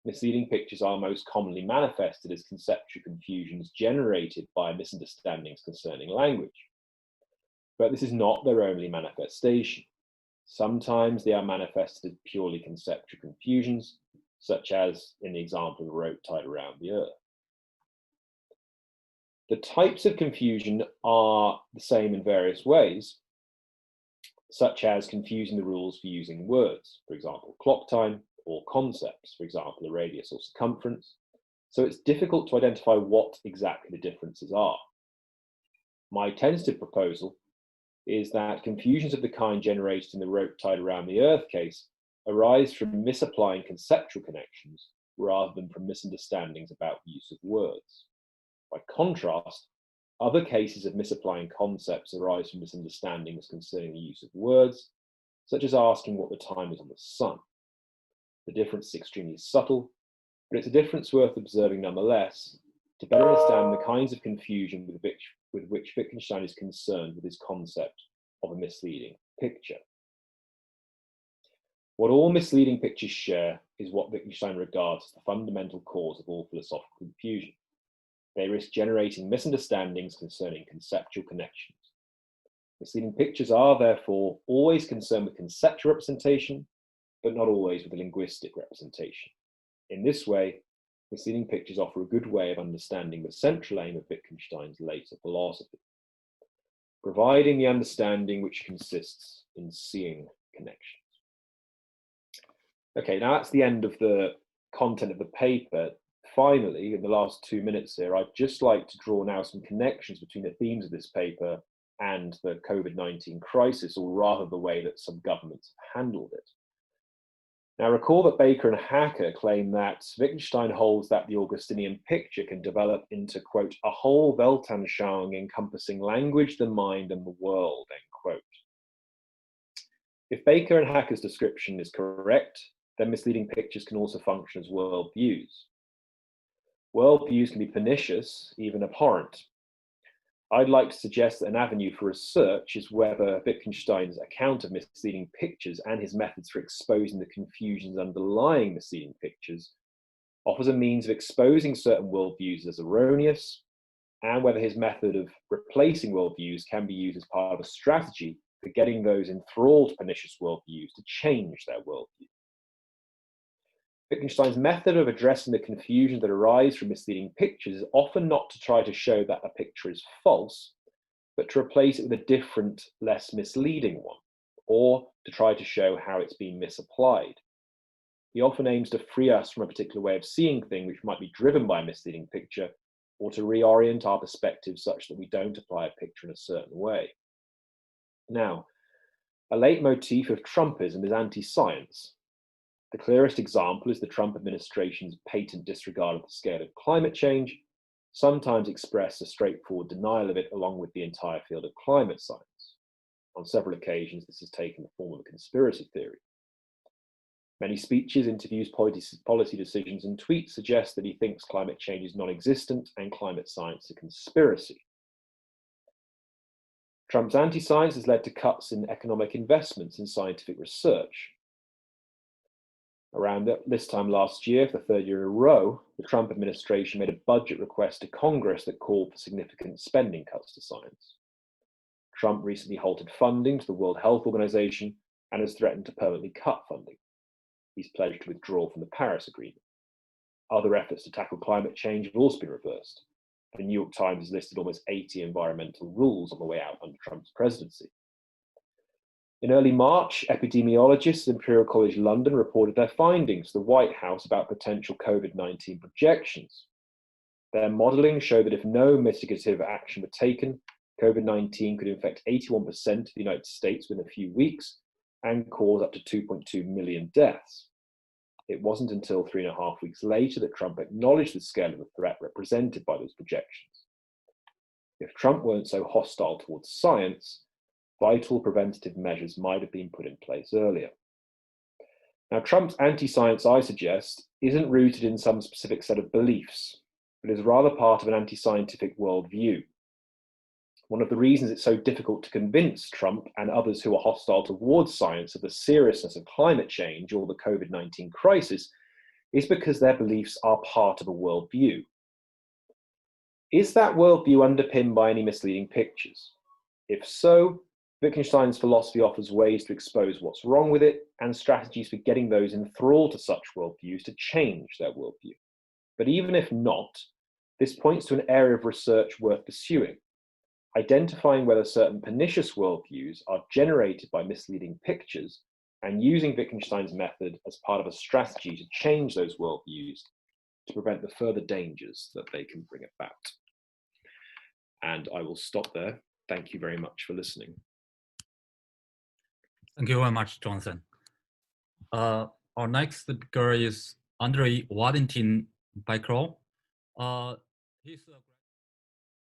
misleading pictures are most commonly manifested as conceptual confusions generated by misunderstandings concerning language. But this is not their only manifestation. Sometimes they are manifested as purely conceptual confusions, such as in the example of a rope tied around the earth. The types of confusion are the same in various ways, such as confusing the rules for using words, for example, clock time, or concepts, for example, the radius or circumference, so it's difficult to identify what exactly the differences are. My tentative proposal is that confusions of the kind generated in the rope tied around the Earth case arise from misapplying conceptual connections rather than from misunderstandings about the use of words. By contrast, other cases of misapplying concepts arise from misunderstandings concerning the use of words, such as asking what the time is on the sun. The difference is extremely subtle, but it's a difference worth observing nonetheless to better understand the kinds of confusion with which Wittgenstein is concerned with his concept of a misleading picture. What all misleading pictures share is what Wittgenstein regards as the fundamental cause of all philosophical confusion. They risk generating misunderstandings concerning conceptual connections. Misleading pictures are, therefore, always concerned with conceptual representation, but not always with a linguistic representation. In this way, misleading pictures offer a good way of understanding the central aim of Wittgenstein's later philosophy, providing the understanding which consists in seeing connections. Okay, now that's the end of the content of the paper. Finally, in the last 2 minutes here, I'd just like to draw now some connections between the themes of this paper and the COVID-19 crisis, or rather the way that some governments have handled it. Now, recall that Baker and Hacker claim that Wittgenstein holds that the Augustinian picture can develop into, quote, a whole Weltanschauung encompassing language, the mind, and the world, end quote. If Baker and Hacker's description is correct, then misleading pictures can also function as worldviews. Worldviews can be pernicious, even abhorrent. I'd like to suggest that an avenue for research is whether Wittgenstein's account of misleading pictures and his methods for exposing the confusions underlying misleading pictures offers a means of exposing certain worldviews as erroneous, and whether his method of replacing worldviews can be used as part of a strategy for getting those enthralled to pernicious worldviews to change their worldview. Wittgenstein's method of addressing the confusion that arise from misleading pictures is often not to try to show that a picture is false, but to replace it with a different, less misleading one, or to try to show how it's been misapplied. He often aims to free us from a particular way of seeing things which might be driven by a misleading picture, or to reorient our perspective such that we don't apply a picture in a certain way. Now, a leitmotif of Trumpism is anti-science. The clearest example is the Trump administration's patent disregard of the scale of climate change, sometimes expressed as straightforward denial of it along with the entire field of climate science. On several occasions, this has taken the form of a conspiracy theory. Many speeches, interviews, policy decisions, and tweets suggest that he thinks climate change is non-existent and climate science a conspiracy. Trump's anti-science has led to cuts in economic investments in scientific research. Around this time last year, for the third year in a row, the Trump administration made a budget request to Congress that called for significant spending cuts to science. Trump recently halted funding to the World Health Organization and has threatened to permanently cut funding. He's pledged to withdraw from the Paris Agreement. Other efforts to tackle climate change have also been reversed. The New York Times has listed almost 80 environmental rules on the way out under Trump's presidency. In early March, epidemiologists at Imperial College London reported their findings to the White House about potential COVID-19 projections. Their modelling showed that if no mitigative action were taken, COVID-19 could infect 81% of the United States within a few weeks and cause up to 2.2 million deaths. It wasn't until 3.5 weeks later that Trump acknowledged the scale of the threat represented by those projections. If Trump weren't so hostile towards science, vital preventative measures might have been put in place earlier. Now, Trump's anti-science, I suggest, isn't rooted in some specific set of beliefs, but is rather part of an anti-scientific worldview. One of the reasons it's so difficult to convince Trump and others who are hostile towards science of the seriousness of climate change or the COVID-19 crisis is because their beliefs are part of a worldview. Is that worldview underpinned by any misleading pictures? If so, Wittgenstein's philosophy offers ways to expose what's wrong with it and strategies for getting those enthralled to such worldviews to change their worldview. But even if not, this points to an area of research worth pursuing, identifying whether certain pernicious worldviews are generated by misleading pictures and using Wittgenstein's method as part of a strategy to change those worldviews to prevent the further dangers that they can bring about. And I will stop there. Thank you very much for listening. Thank you very much, Jonathan. Our next speaker is Andrei Valentin Bykro. He's a